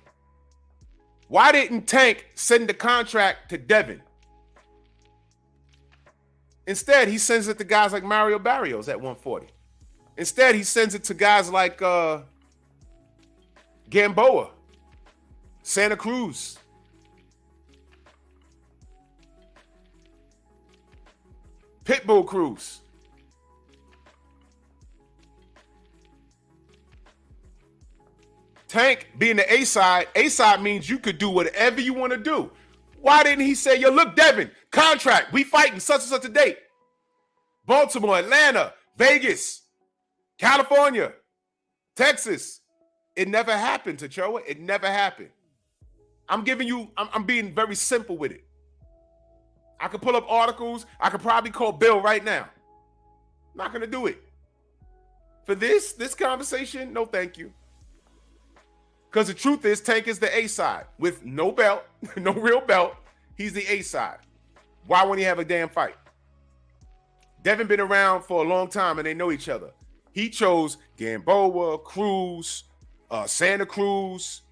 Why didn't Tank send the contract to Devin? Instead, he sends it to guys like Mario Barrios at 140. Instead, he sends it to guys like Gamboa, Santa Cruz. Pitbull Cruz. Tank being the A-side means you could do whatever you want to do. Why didn't he say, yo, look, Devin, contract, we fighting such and such a date. Baltimore, Atlanta, Vegas, California, Texas. It never happened, T'Choa. It never happened. I'm being very simple with it. I could pull up articles. I could probably call Bill right now. I'm not going to do it. For this conversation, no thank you. Because the truth is, Tank is the A-side. With no belt, no real belt, he's the A-side. Why wouldn't he have a damn fight? Devin been around for a long time and they know each other. He chose Gamboa, Cruz, Santa Cruz,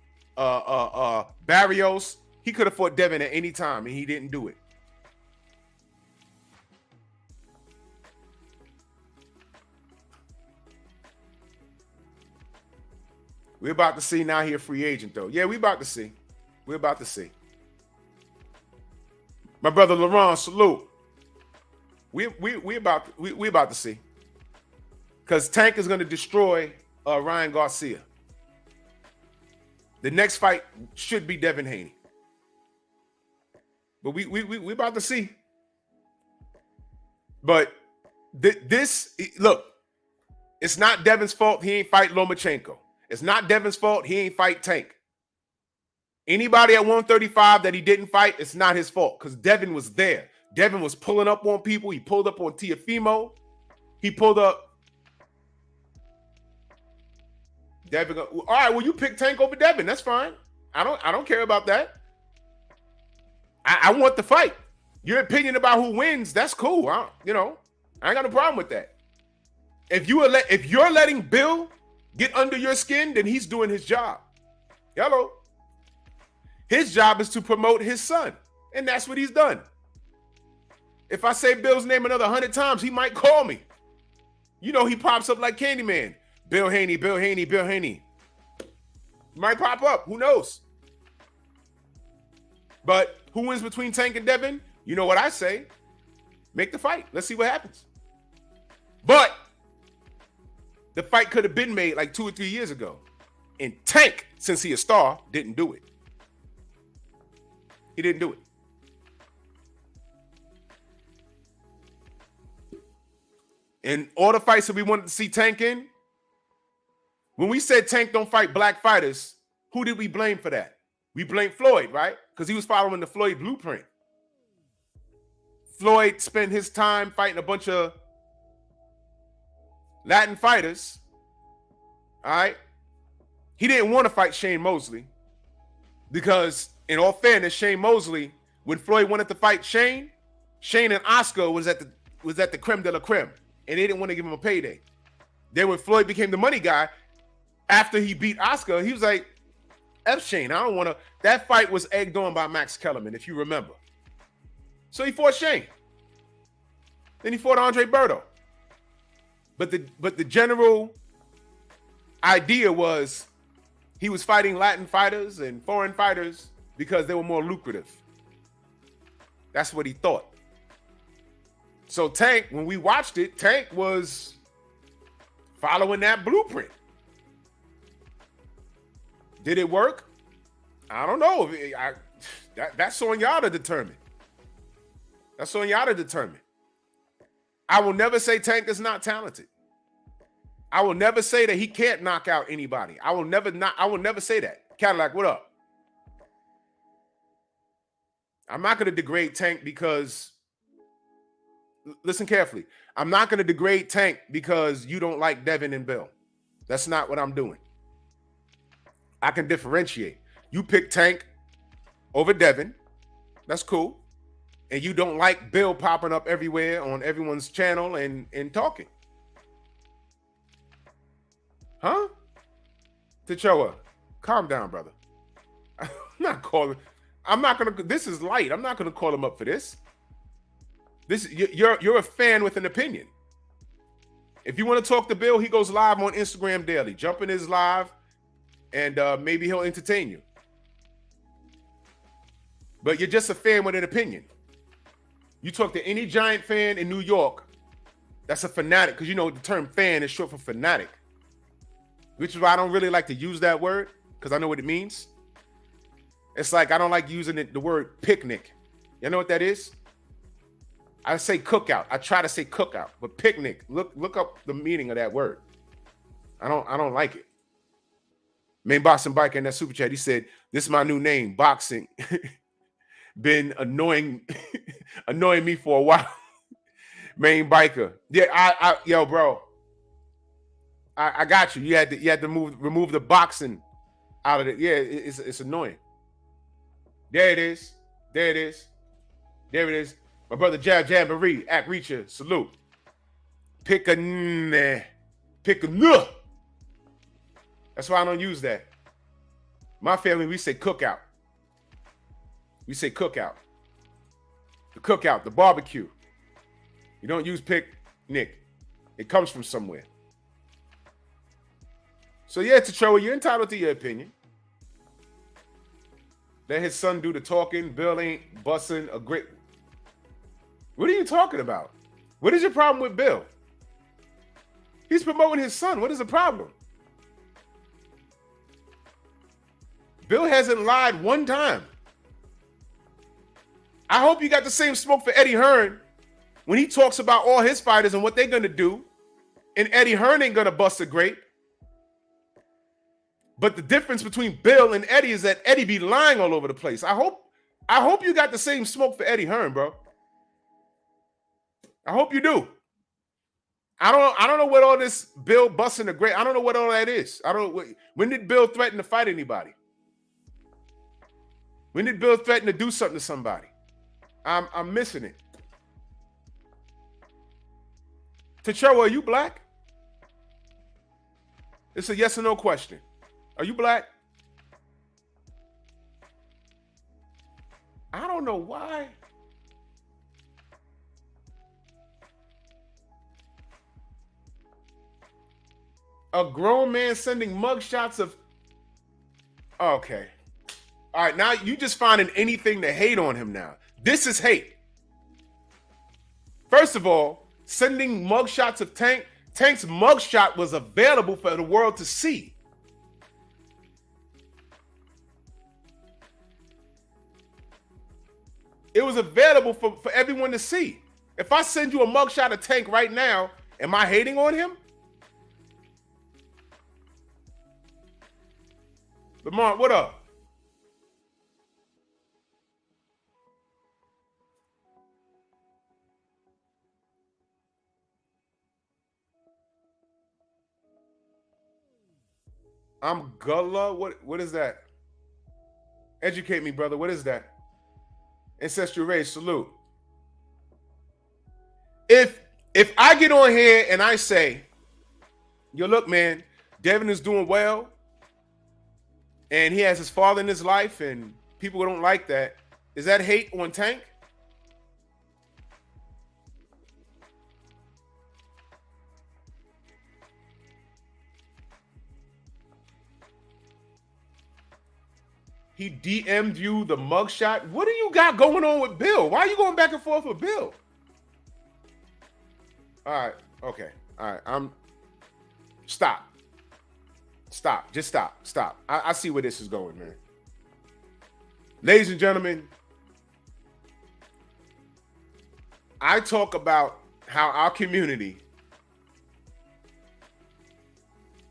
Barrios. He could have fought Devin at any time and he didn't do it. We're about to see now. He a free agent though. Yeah, we about to see. We're about to see. My brother Laurent, salute. We about to see. Because Tank is going to destroy Ryan Garcia. The next fight should be Devin Haney. But we about to see. But look, it's not Devin's fault he ain't fight Lomachenko. It's not Devin's fault he ain't fight Tank. Anybody at 135 that he didn't fight, it's not his fault because Devin was there. Devin was pulling up on people. He pulled up on Teofimo. He pulled up. Devin, all right, well, you pick Tank over Devin. That's fine. I don't care about that. I want the fight. Your opinion about who wins, that's cool. I ain't got no problem with that. If you're letting Bill get under your skin, then he's doing his job. Hello. His job is to promote his son, and that's what he's done. If I say Bill's name another 100 times, he might call me. You know, he pops up like Candyman. Bill Haney, Bill Haney, Bill Haney. He might pop up. Who knows? But who wins between Tank and Devin? You know what I say? Make the fight. Let's see what happens. But the fight could have been made like 2 or 3 years ago. And Tank, since he a star, didn't do it. He didn't do it. And all the fights that we wanted to see Tank in, when we said Tank don't fight black fighters, who did we blame for that? We blamed Floyd, right? Because he was following the Floyd blueprint. Floyd spent his time fighting a bunch of Latin fighters. All right. He didn't want to fight Shane Mosley because, in all fairness, Shane Mosley, when Floyd wanted to fight Shane and Oscar was at the creme de la creme, and they didn't want to give him a payday. Then when Floyd became the money guy, after he beat Oscar, he was like, F Shane, I don't want to. That fight was egged on by Max Kellerman, if you remember. So he fought Shane. Then he fought Andre Berto. But the general idea was he was fighting Latin fighters and foreign fighters because they were more lucrative. That's what he thought. So Tank, when we watched it, Tank was following that blueprint. Did it work? I don't know. That's on y'all to determine. That's on y'all to determine. I will never say Tank is not talented. I will never say that he can't knock out anybody. I will never say that. Cadillac, what up? I'm not going to degrade Tank because, listen carefully, I'm not going to degrade Tank because you don't like Devin and Bill. That's not what I'm doing. I can differentiate. You pick Tank over Devin. That's cool. And you don't like Bill popping up everywhere on everyone's channel and talking. Huh? Techoa, calm down, brother. This is light. I'm not gonna call him up for this. You're a fan with an opinion. If you want to talk to Bill, he goes live on Instagram daily. Jump in his live and maybe he'll entertain you. But you're just a fan with an opinion. You talk to any Giant fan in New York, that's a fanatic, because you know the term fan is short for fanatic, which is why I don't really like to use that word, because I know what it means. It's like I don't like using the word picnic. You know what that is? I say cookout. I try to say cookout, but picnic. Look up the meaning of that word. I don't like it. Main Boxing Biker in that super chat, he said, "This is my new name, boxing." Been annoying me for a while. Main Biker. Yeah, yo, bro. I got you. You had to remove the boxing out of it. Yeah, it's annoying. There it is. There it is. My brother Jab Jamboree, Act Reacher, salute. Pick a nuh. That's why I don't use that. My family, we say cookout. We say cookout. The cookout, the barbecue. You don't use picnic. It comes from somewhere. So yeah, Techoa, you're entitled to your opinion. Let his son do the talking. Bill ain't busting a great. What are you talking about? What is your problem with Bill? He's promoting his son. What is the problem? Bill hasn't lied one time. I hope you got the same smoke for Eddie Hearn when he talks about all his fighters and what they're going to do. And Eddie Hearn ain't going to bust a grape. But the difference between Bill and Eddie is that Eddie be lying all over the place. I hope you got the same smoke for Eddie Hearn, bro. I hope you do. I don't know what all this Bill busting a grape. I don't know what all that is. When did Bill threaten to fight anybody? When did Bill threaten to do something to somebody? I'm missing it. Techoa, are you black? It's a yes or no question. Are you black? I don't know why. A grown man sending mugshots of. Okay. All right, now you just finding anything to hate on him now. This is hate. First of all, sending mugshots of Tank's mugshot was available for the world to see. It was available for everyone to see. If I send you a mugshot of Tank right now, am I hating on him? Lamar, what up? I'm Gullah. What is that? Educate me, brother. What is that? Ancestral race, salute. If I get on here and I say, yo, look, man, Devin is doing well, and he has his father in his life, and people don't like that, is that hate on Tank? He DM'd you the mugshot. What do you got going on with Bill? Why are you going back and forth with Bill? All right. Okay. All right. Stop. Stop. Just stop. Stop. I see where this is going, man. Ladies and gentlemen, I talk about how our community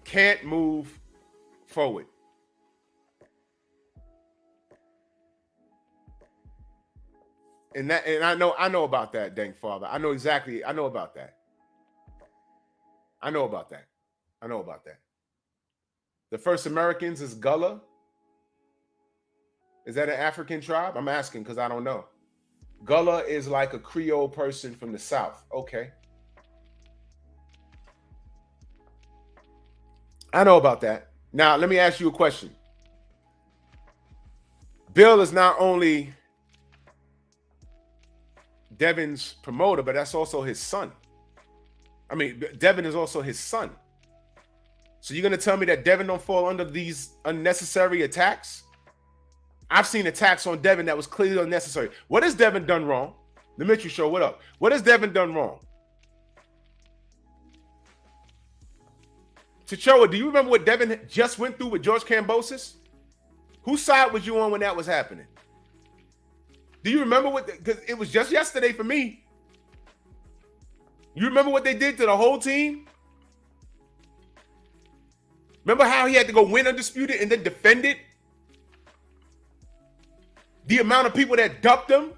can't move forward. And I know about that, dang father. I know about that. I know about that. The first Americans is Gullah. Is that an African tribe? I'm asking because I don't know. Gullah is like a Creole person from the South. Okay. I know about that. Now, let me ask you a question. Bill is not only Devin's promoter, but that's also his son. I mean, Devin is also his son. So you're going to tell me that Devin don't fall under these unnecessary attacks? I've seen attacks on Devin that was clearly unnecessary. What has Devin done wrong? The Mitchell Show, what up? What has Devin done wrong? Chichoa, do you remember what Devin just went through with George Kambosos? Whose side was you on when that was happening? Do you remember what? Because it was just yesterday for me. You remember what they did to the whole team? Remember how he had to go win undisputed and then defend it? The amount of people that ducked him,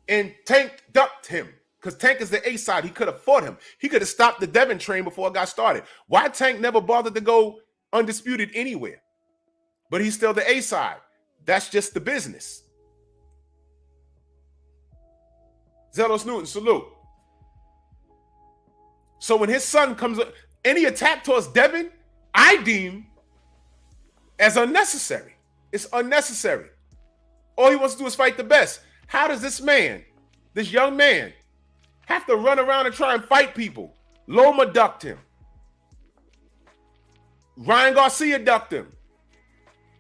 and Tank ducked him because Tank is the A side. He could have fought him. He could have stopped the Devin train before it got started. Why Tank never bothered to go undisputed anywhere? But he's still the A side. That's just the business. Zelos Newton, salute. So when his son comes up, any attack towards Devin, I deem as unnecessary. It's unnecessary. All he wants to do is fight the best. How does this man, this young man, have to run around and try and fight people? Loma ducked him. Ryan Garcia ducked him.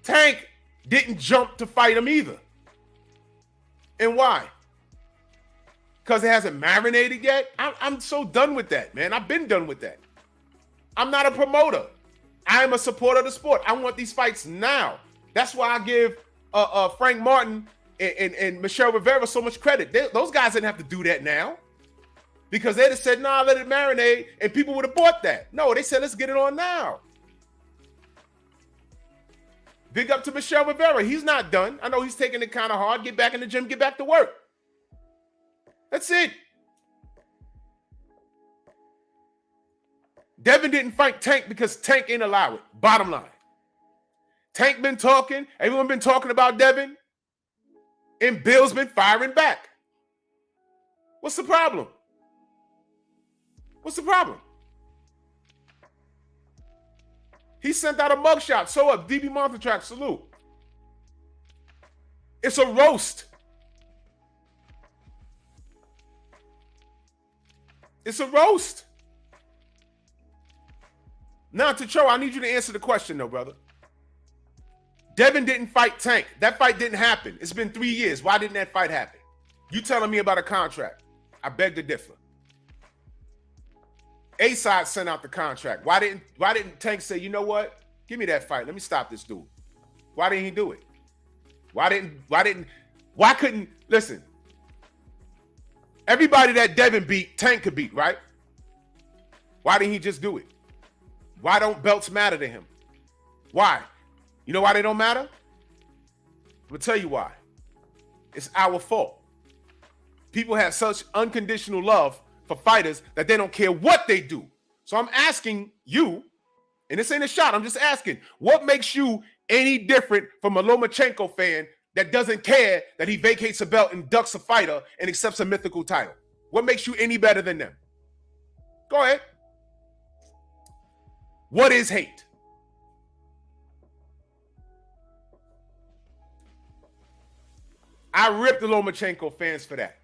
Tank didn't jump to fight him either. And why? Because it hasn't marinated yet? I'm so done with that, man. I've been done with that. I'm not a promoter. I am a supporter of the sport. I want these fights now. That's why I give Frank Martin and Michelle Rivera so much credit. Those guys didn't have to do that now because they'd have said, nah, let it marinate, and people would have bought that. No, they said, let's get it on now. Big up to Michelle Rivera. He's not done. I know he's taking it kind of hard. Get back in the gym, get back to work. That's it. Devin didn't fight Tank because Tank ain't allow it. Bottom line. Tank been talking. Everyone been talking about Devin. And Bill's been firing back. What's the problem? What's the problem? He sent out a mugshot. So up. DB Montetrack, salute. It's a roast. It's a roast. Now, Tacho, I need you to answer the question, though, brother. Devin didn't fight Tank. That fight didn't happen. It's been 3 years. Why didn't that fight happen? You telling me about a contract. I beg to differ. A-Side sent out the contract. Why didn't Tank say, you know what? Give me that fight. Let me stop this dude. Why didn't he do it? Why couldn't, listen, everybody that Devin beat, Tank could beat, right? Why didn't he just do it? Why don't belts matter to him? Why? You know why they don't matter? I'm gonna tell you why. It's our fault. People have such unconditional love for fighters that they don't care what they do. So I'm asking you, and this ain't a shot, I'm just asking, what makes you any different from a Lomachenko fan that doesn't care that he vacates a belt and ducks a fighter and accepts a mythical title? What makes you any better than them? Go ahead. What is hate? I ripped the Lomachenko fans for that.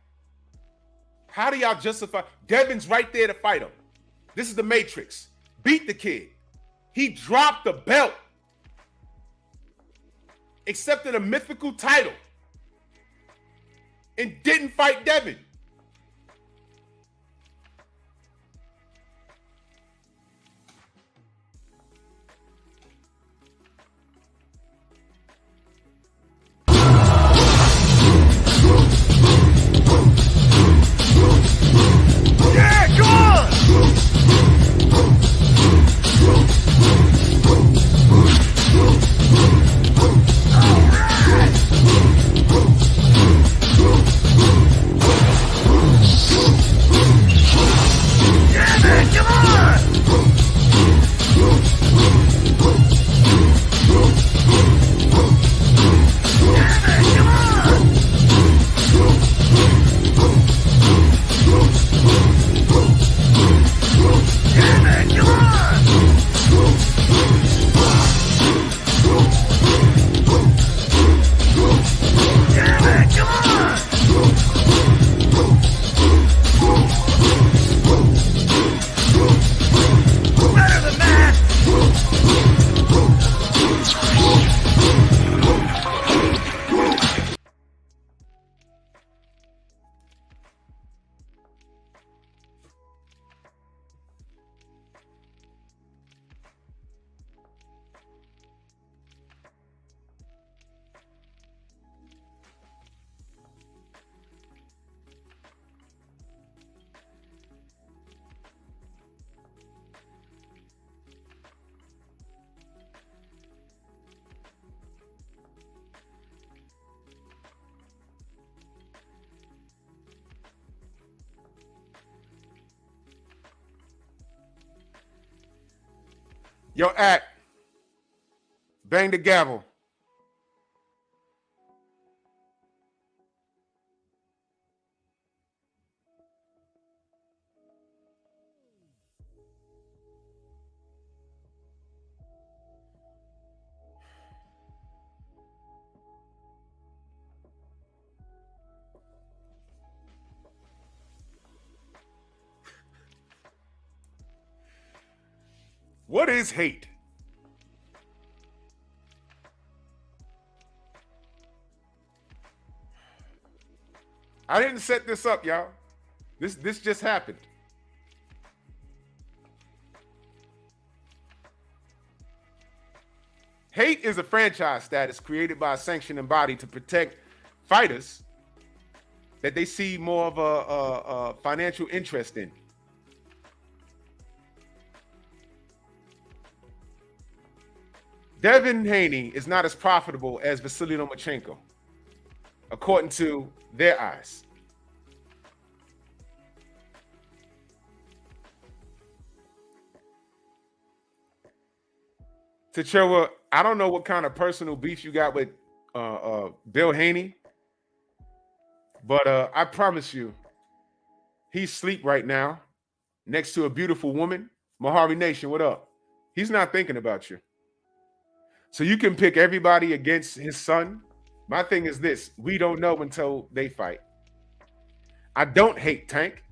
How do y'all justify? Devin's right there to fight him. This is the Matrix. Beat the kid. He dropped the belt. Accepted a mythical title. And didn't fight Devin. Yo, act. Bang the gavel. What is hate? I didn't set this up, y'all. This just happened. Hate is a franchise status created by a sanctioning body to protect fighters that they see more of a financial interest in. Devin Haney is not as profitable as Vasily Lomachenko, according to their eyes. T'Challa, I don't know what kind of personal beef you got with Bill Haney, but I promise you, he's asleep right now next to a beautiful woman. Mojave Nation, what up? He's not thinking about you. So you can pick everybody against his son. My thing is this: we don't know until they fight. I don't hate Tank.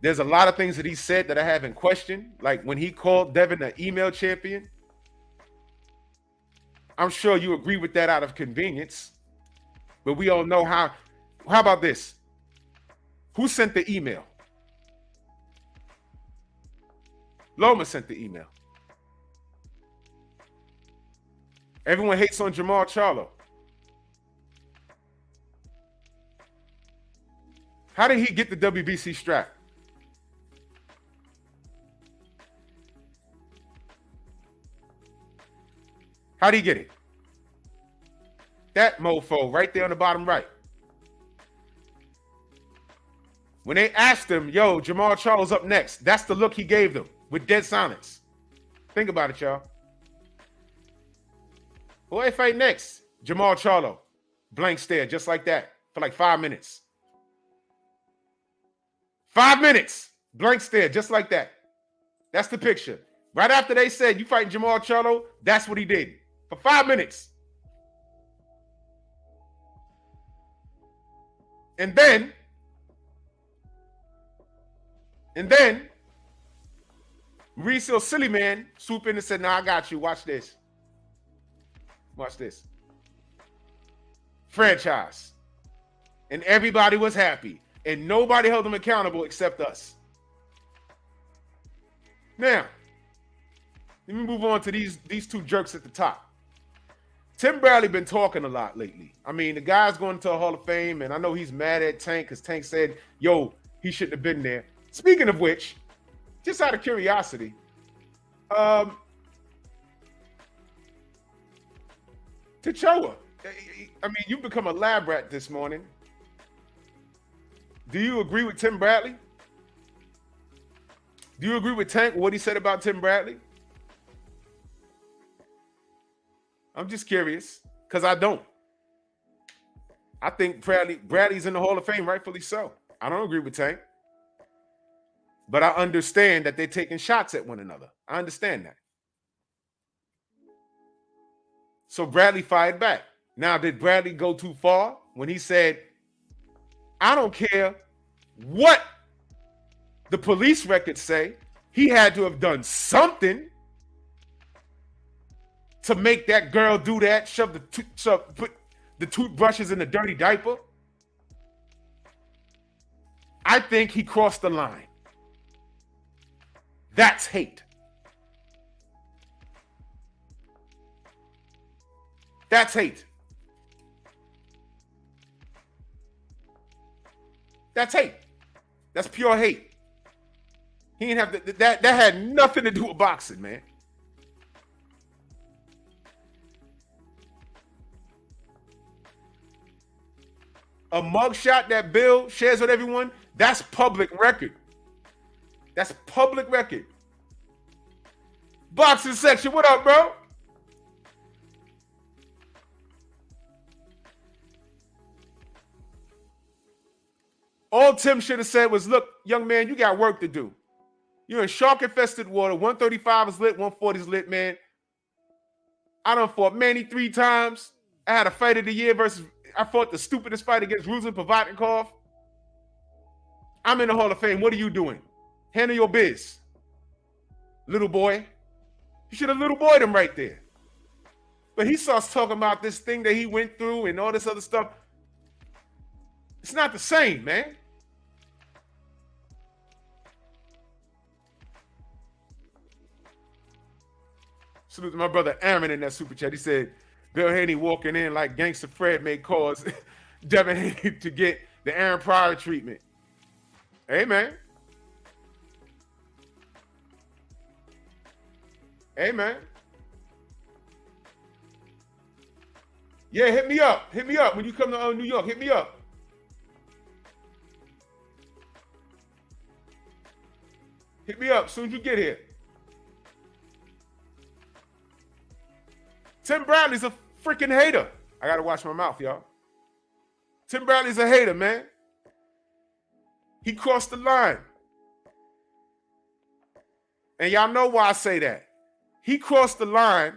There's a lot of things that he said that I haven't questioned, like when he called Devin an email champion. I'm sure you agree with that out of convenience, but we all know how. How about this? Who sent the email? Loma sent the email. Everyone hates on Jamal Charlo. How did he get the WBC strap? How did he get it? That mofo right there on the bottom right. When they asked him, yo, Jamal Charlo's up next, that's the look he gave them with dead silence. Think about it, y'all. Who they fight next? Jamal Charlo. Blank stare, just like that, for like 5 minutes. 5 minutes. Blank stare, just like that. That's the picture. Right after they said, you fighting Jamal Charlo, that's what he did. For 5 minutes. And then, Mauricio Silly Man swooped in and said, nah, I got you. Watch this. Watch this. Franchise. And everybody was happy. And nobody held them accountable except us. Now, let me move on to these two jerks at the top. Tim Bradley been talking a lot lately. I mean, the guy's going to the Hall of Fame, and I know he's mad at Tank because Tank said, yo, he shouldn't have been there. Speaking of which, just out of curiosity, T'Challa, I mean, you've become a lab rat this morning. Do you agree with Tim Bradley? Do you agree with Tank, what he said about Tim Bradley? I'm just curious, because I don't. I think Bradley's in the Hall of Fame, rightfully so. I don't agree with Tank. But I understand that they're taking shots at one another. I understand that. So Bradley fired back. Now, did Bradley go too far when he said, I don't care what the police records say, he had to have done something to make that girl do that, put the toothbrushes in the dirty diaper? I think he crossed the line. That's hate. That's hate. That's hate. That's pure hate. He didn't have to, that had nothing to do with boxing, man. A mugshot that Bill shares with everyone, that's public record. That's public record. Boxing section, what up, bro? All Tim should have said was, look, young man, you got work to do. You're in shark-infested water. 135 is lit, 140 is lit, man. I done fought Manny 3 times. I had a fight of the year I fought the stupidest fight against Ruslan Provodnikov. I'm in the Hall of Fame. What are you doing? Handle your biz. Little boy. You should have little boyed him right there. But he starts talking about this thing that he went through and all this other stuff. It's not the same, man. Salute to my brother Aaron in that super chat. He said, Bill Haney walking in like Gangster Fred may cause Devin Haney to get the Aaron Pryor treatment. Hey, man. Hey, man. Yeah, hit me up. Hit me up when you come to New York. Hit me up. Hit me up as soon as you get here. Tim Bradley's a freaking hater. I got to watch my mouth, y'all. Tim Bradley's a hater, man. He crossed the line. And y'all know why I say that. He crossed the line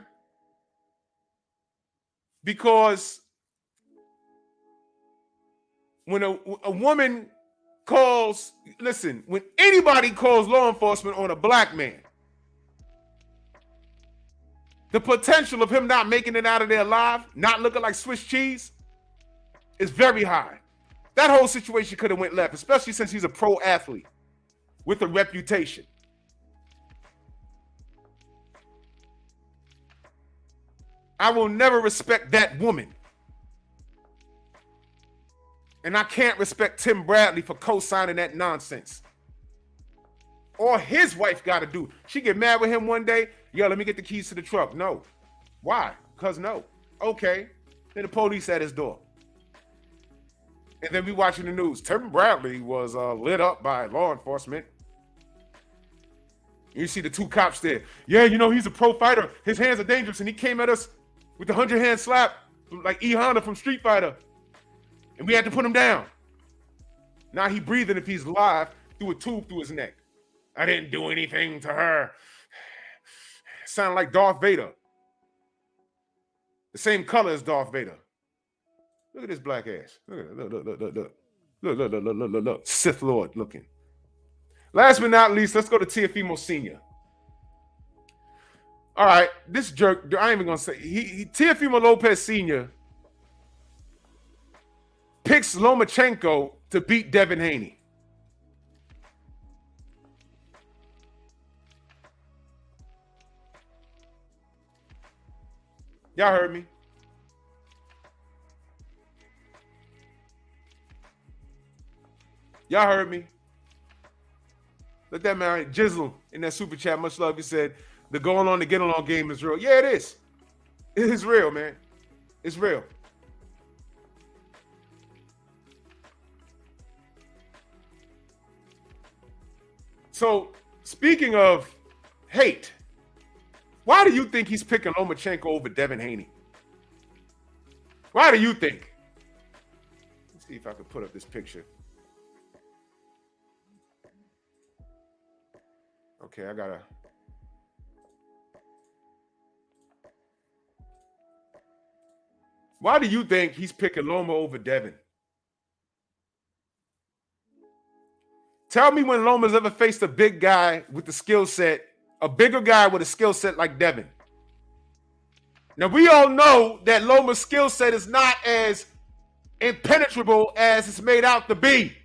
because when a woman calls, listen, when anybody calls law enforcement on a black man, the potential of him not making it out of there alive, not looking like Swiss cheese, is very high. That whole situation could have went left, especially since he's a pro athlete with a reputation. I will never respect that woman. And I can't respect Tim Bradley for co-signing that nonsense. All his wife got to do. She get mad with him one day. Yo, let me get the keys to the truck. No. Why? Because no. Okay. Then the police at his door. And then we watching the news. Tim Bradley was lit up by law enforcement. You see the two cops there. Yeah, you know, he's a pro fighter. His hands are dangerous. And he came at us with the 100-hand slap like E. Honda from Street Fighter. And we had to put him down. Now he breathing if he's alive through a tube through his neck. I didn't do anything to her. Sound like Darth Vader. The same color as Darth Vader. Look at this black ass. Look at it. Look. Sith Lord looking. Last but not least, let's go to Teofimo Sr. All right, this jerk, I ain't even gonna say, Teofimo Lopez Sr. picks Lomachenko to beat Devin Haney. Y'all heard me. Y'all heard me. Let that man Jizzle in that super chat, much love, he said, the going on to get along game is real. Yeah, it is. It is real, man. It's real. So, speaking of hate, why do you think he's picking Lomachenko over Devin Haney? Why do you think? Let's see if I can put up this picture. Okay, I gotta. Why do you think he's picking Loma over Devin? Tell me when Loma's ever faced a big guy with the skill set, a bigger guy with a skill set like Devin. Now, we all know that Loma's skill set is not as impenetrable as it's made out to be.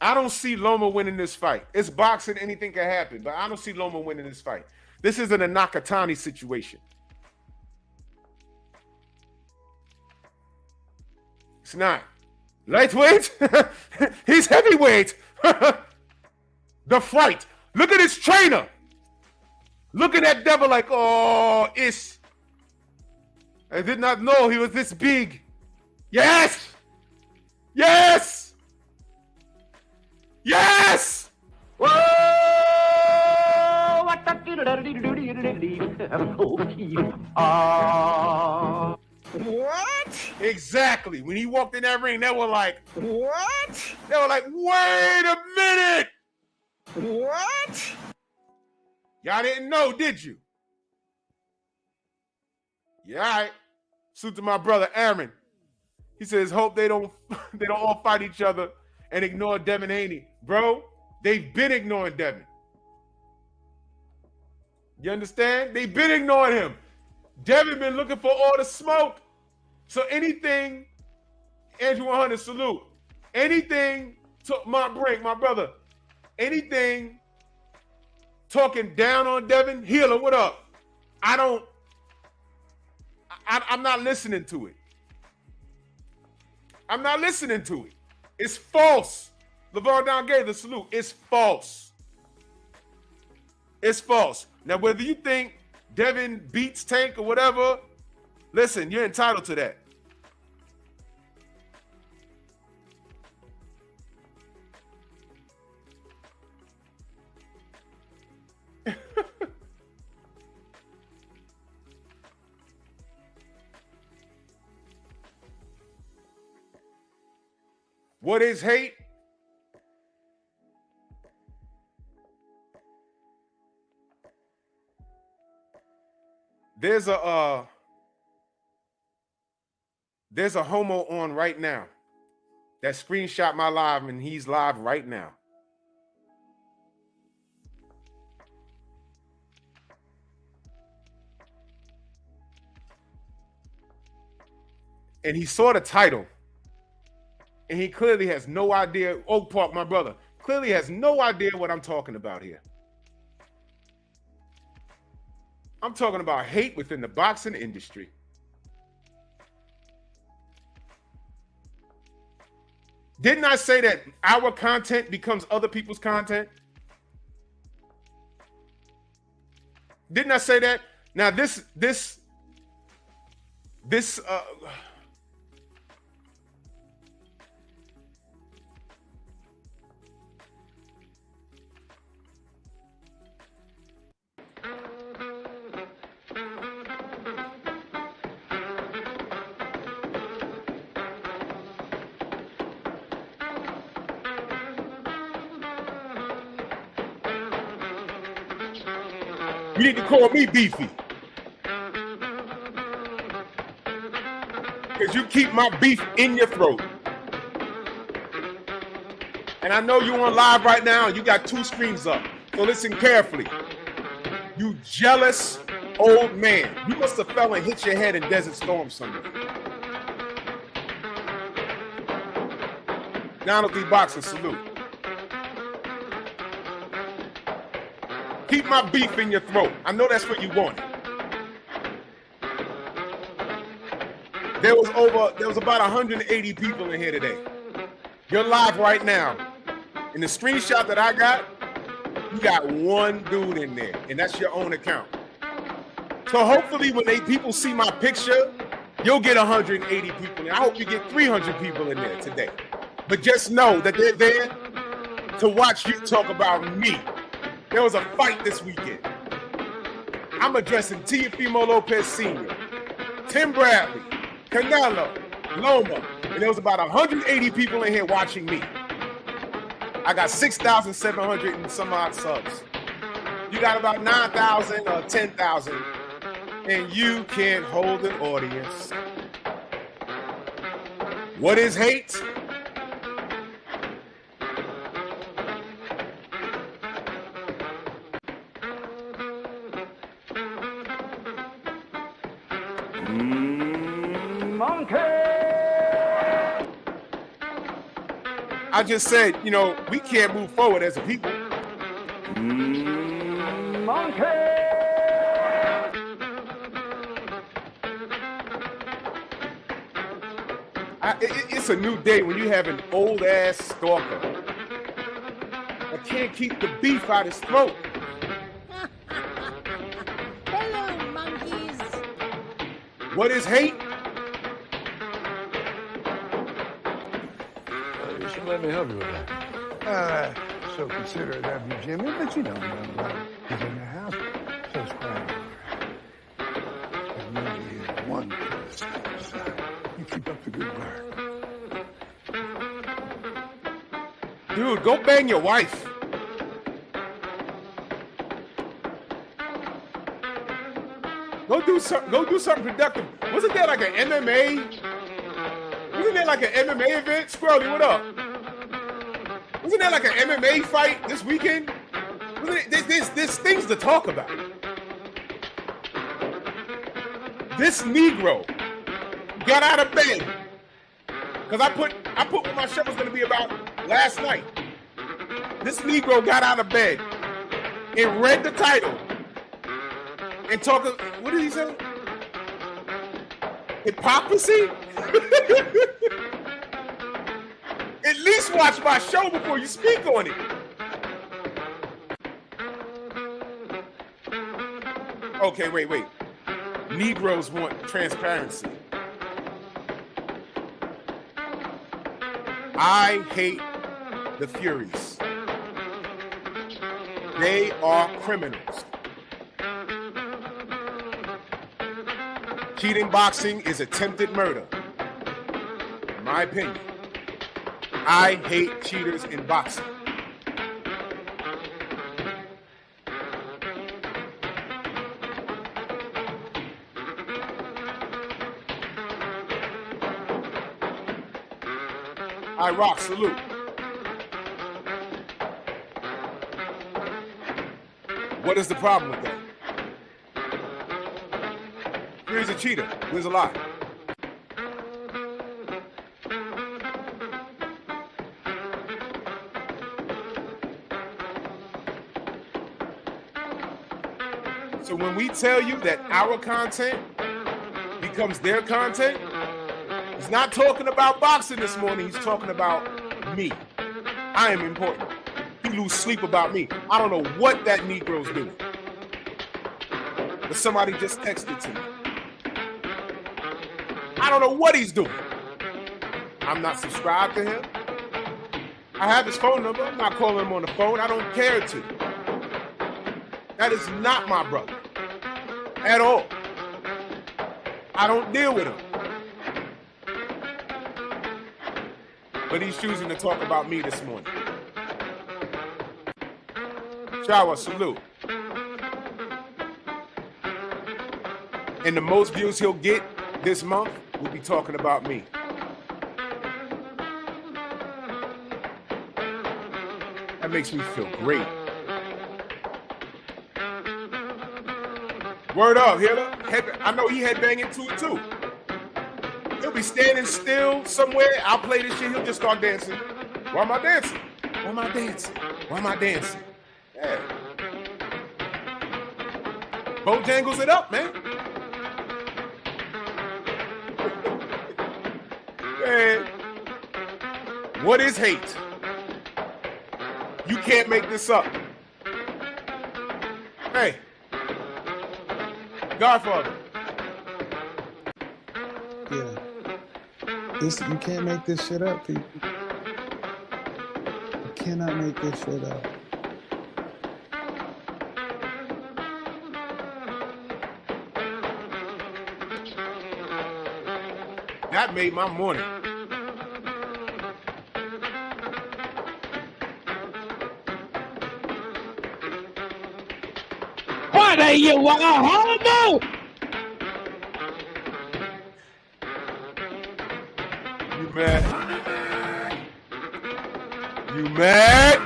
I don't see Loma winning this fight. It's boxing, anything can happen, but I don't see Loma winning this fight. This isn't a Nakatani situation. It's not. Lightweight? He's heavyweight. The fight. Look at his trainer. Look at that devil like, oh, it's. I did not know he was this big. Yes! Yes! Yes! Whoa! What What? Exactly. When he walked in that ring, they were like, what? They were like, wait a minute. What? Y'all didn't know, did you? Yeah, all right. Salute to my brother Aaron. He says, hope they don't all fight each other and ignore Devin Haney. Bro, they've been ignoring Devin. You understand? They've been ignoring him. Devin been looking for all the smoke. So anything, Andrew 100, salute. Anything to my brother, anything talking down on Devin, Healer, what up? I'm not listening to it. I'm not listening to it. It's false. LeVar Down gave the salute. It's false. It's false. Now, whether you think Devin beats Tank or whatever, listen, you're entitled to that. What is hate? There's a homo on right now that screenshot my live, and he's live right now. And he saw the title, and he clearly has no idea. Oak Park, my brother, clearly has no idea what I'm talking about here. I'm talking about hate within the boxing industry. Didn't I say that our content becomes other people's content? Didn't I say that? Now this you need to call me beefy. Because you keep my beef in your throat. And I know you're on live right now and you got 2 screens up. So listen carefully. You jealous old man. You must have fell and hit your head in Desert Storm somewhere. Donald D. Boxing, salute. Keep my beef in your throat. I know that's what you wanted. There was about 180 people in here today. You're live right now. In the screenshot that I got, you got 1 dude in there, and that's your own account. So hopefully when people see my picture, you'll get 180 people in. I hope you get 300 people in there today. But just know that they're there to watch you talk about me. There was a fight this weekend. I'm addressing Teofimo Lopez Sr., Tim Bradley, Canelo, Loma, and there was about 180 people in here watching me. I got 6,700 and some odd subs. You got about 9,000 or 10,000, and you can't hold an audience. What is hate? I just said, you know, we can't move forward as a people. Monkey! It's a new day when you have an old ass stalker that can't keep the beef out his throat. Hello, monkeys. What is hate? You should let me help you with that. So considerate of you, Jimmy, but you don't know about it. He's in the house. So it's quiet. There really is one person. You keep up the good work. Dude, go bang your wife. Go do something productive. Wasn't there like an MMA? Wasn't there like an MMA event? Scrolly, what up? Wasn't there like an MMA fight this weekend? There's things to talk about. This Negro got out of bed because I put what my show was going to be about last night. This Negro got out of bed and read the title and talked. What did he say? Hypocrisy? At least watch my show before you speak on it. Okay, wait. Negroes want transparency. I hate the Furies. They are criminals. Cheating boxing is attempted murder. In my opinion. I hate cheaters in boxing. I rock, salute. What is the problem with that? Here's a cheater. Wins a lot. So when we tell you that our content becomes their content, he's not talking about boxing this morning. He's talking about me. I am important. He lose sleep about me. I don't know what that Negro's doing. But somebody just texted to me. I don't know what he's doing. I'm not subscribed to him. I have his phone number. I'm not calling him on the phone. I don't care to. That is not my brother. At all. I don't deal with him. But he's choosing to talk about me this morning. Shower, salute. And the most views he'll get this month will be talking about me. That makes me feel great. Word up, Hitler. I know he headbanging to it too. He'll be standing still somewhere. I'll play this shit. He'll just start dancing. Why am I dancing? Why am I dancing? Why am I dancing? Yeah. Bojangles it up, man. Man. What is hate? You can't make this up. Hey. Godfather. Yeah. You can't make this shit up, people. You cannot make this shit up. That made my morning. What are you, a homo? You mad? You mad?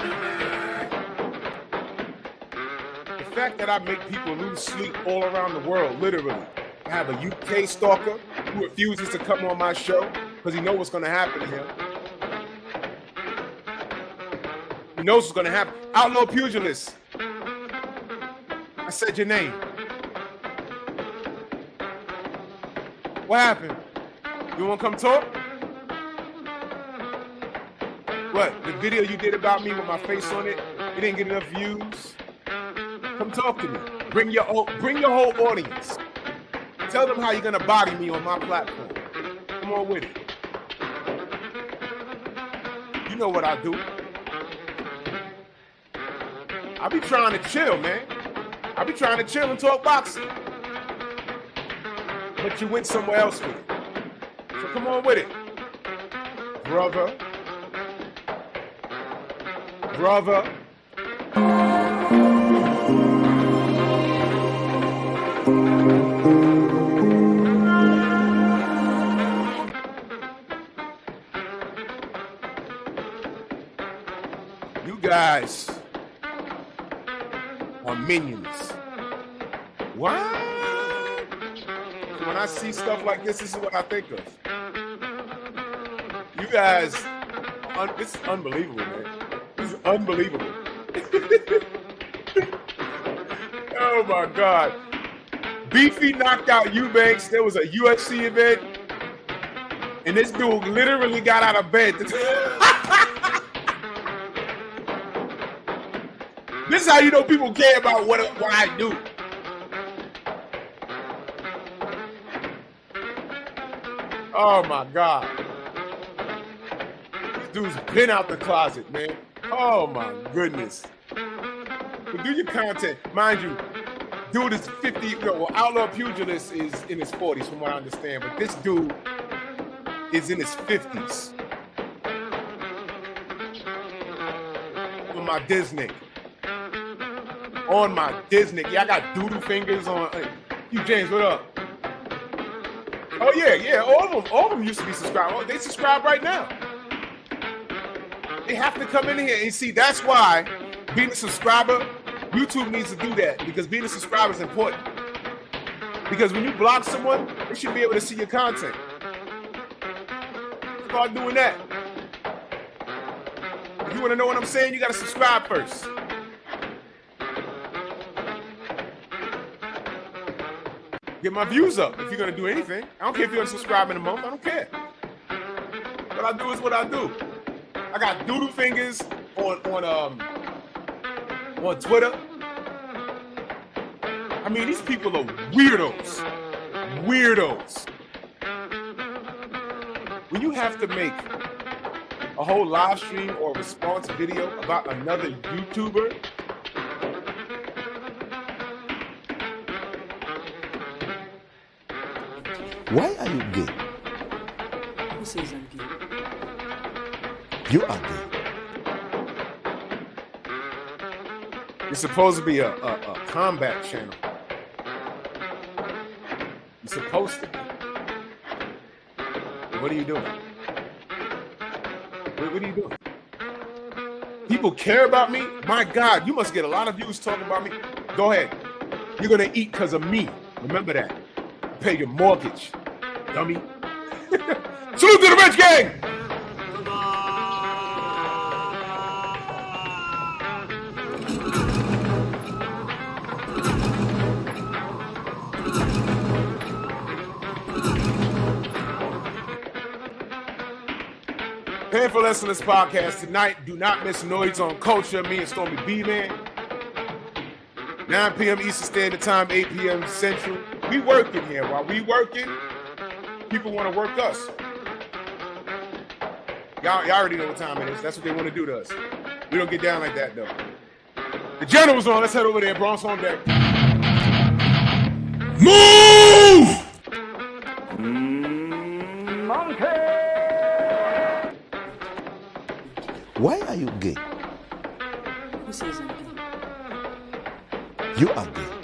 The fact that I make people lose sleep all around the world, literally. I have a UK stalker who refuses to come on my show because he knows what's going to happen to him. He knows what's going to happen. Outlaw Pugilist. I said your name. What happened? You want to come talk? What? The video you did about me with my face on it, it didn't get enough views? Come talk to me. Bring your whole audience. Tell them how you're going to body me on my platform. Come on with it. You know what I do. I be trying to chill, man. I be trying to chill and talk boxing. But you went somewhere else with it. So come on with it. Brother. Brother. You guys are minions. What? When I see stuff like this is what I think of. You guys, this is unbelievable, man. This is unbelievable. Oh my God. Beefy knocked out Eubanks. There was a UFC event, and this dude literally got out of bed. This is how you know people care about what I do. Oh my God. This dude's been out the closet, man. Oh my goodness. But do your content. Mind you, dude is 50. Well, Outlaw Pugilist is in his 40s from what I understand. But this dude is in his 50s. On my Disney. On my Disney. Yeah, I got doodle fingers on. Hey, you James, what up? Oh yeah, all of them used to be subscribed. Oh, they subscribe right now. They have to come in here and see. That's why being a subscriber, YouTube needs to do that, because being a subscriber is important. Because when you block someone, they should be able to see your content. Start doing that. If you want to know what I'm saying, you got to subscribe first. Get my views up if you're gonna do anything. I don't care if you're gonna subscribe in a month. I don't care. What I do is what I do. I got doodle fingers on Twitter. I mean, these people are weirdos. Weirdos. When you have to make a whole live stream or response video about another YouTuber, Why are you gay? Who says I'm gay? You are gay. it's supposed to be a combat channel. You're supposed to be. What are you doing? What are you doing? People care about me? My God, you must get a lot of views talking about me. Go ahead. You're going to eat because of me. Remember that. Pay your mortgage, dummy. Salute to the rich gang! Paying for Less Less podcast tonight. Do not miss Noids on Culture. Me and Stormy B-Man. 9 p.m. Eastern Standard Time, 8 p.m. Central. We working here. While we working, people want to work us. Y'all already know what time it is. That's what they want to do to us. We don't get down like that, though. The General's on. Let's head over there. Bronx on deck. Move! Why are you gay? Who says I'm gay? You are gay.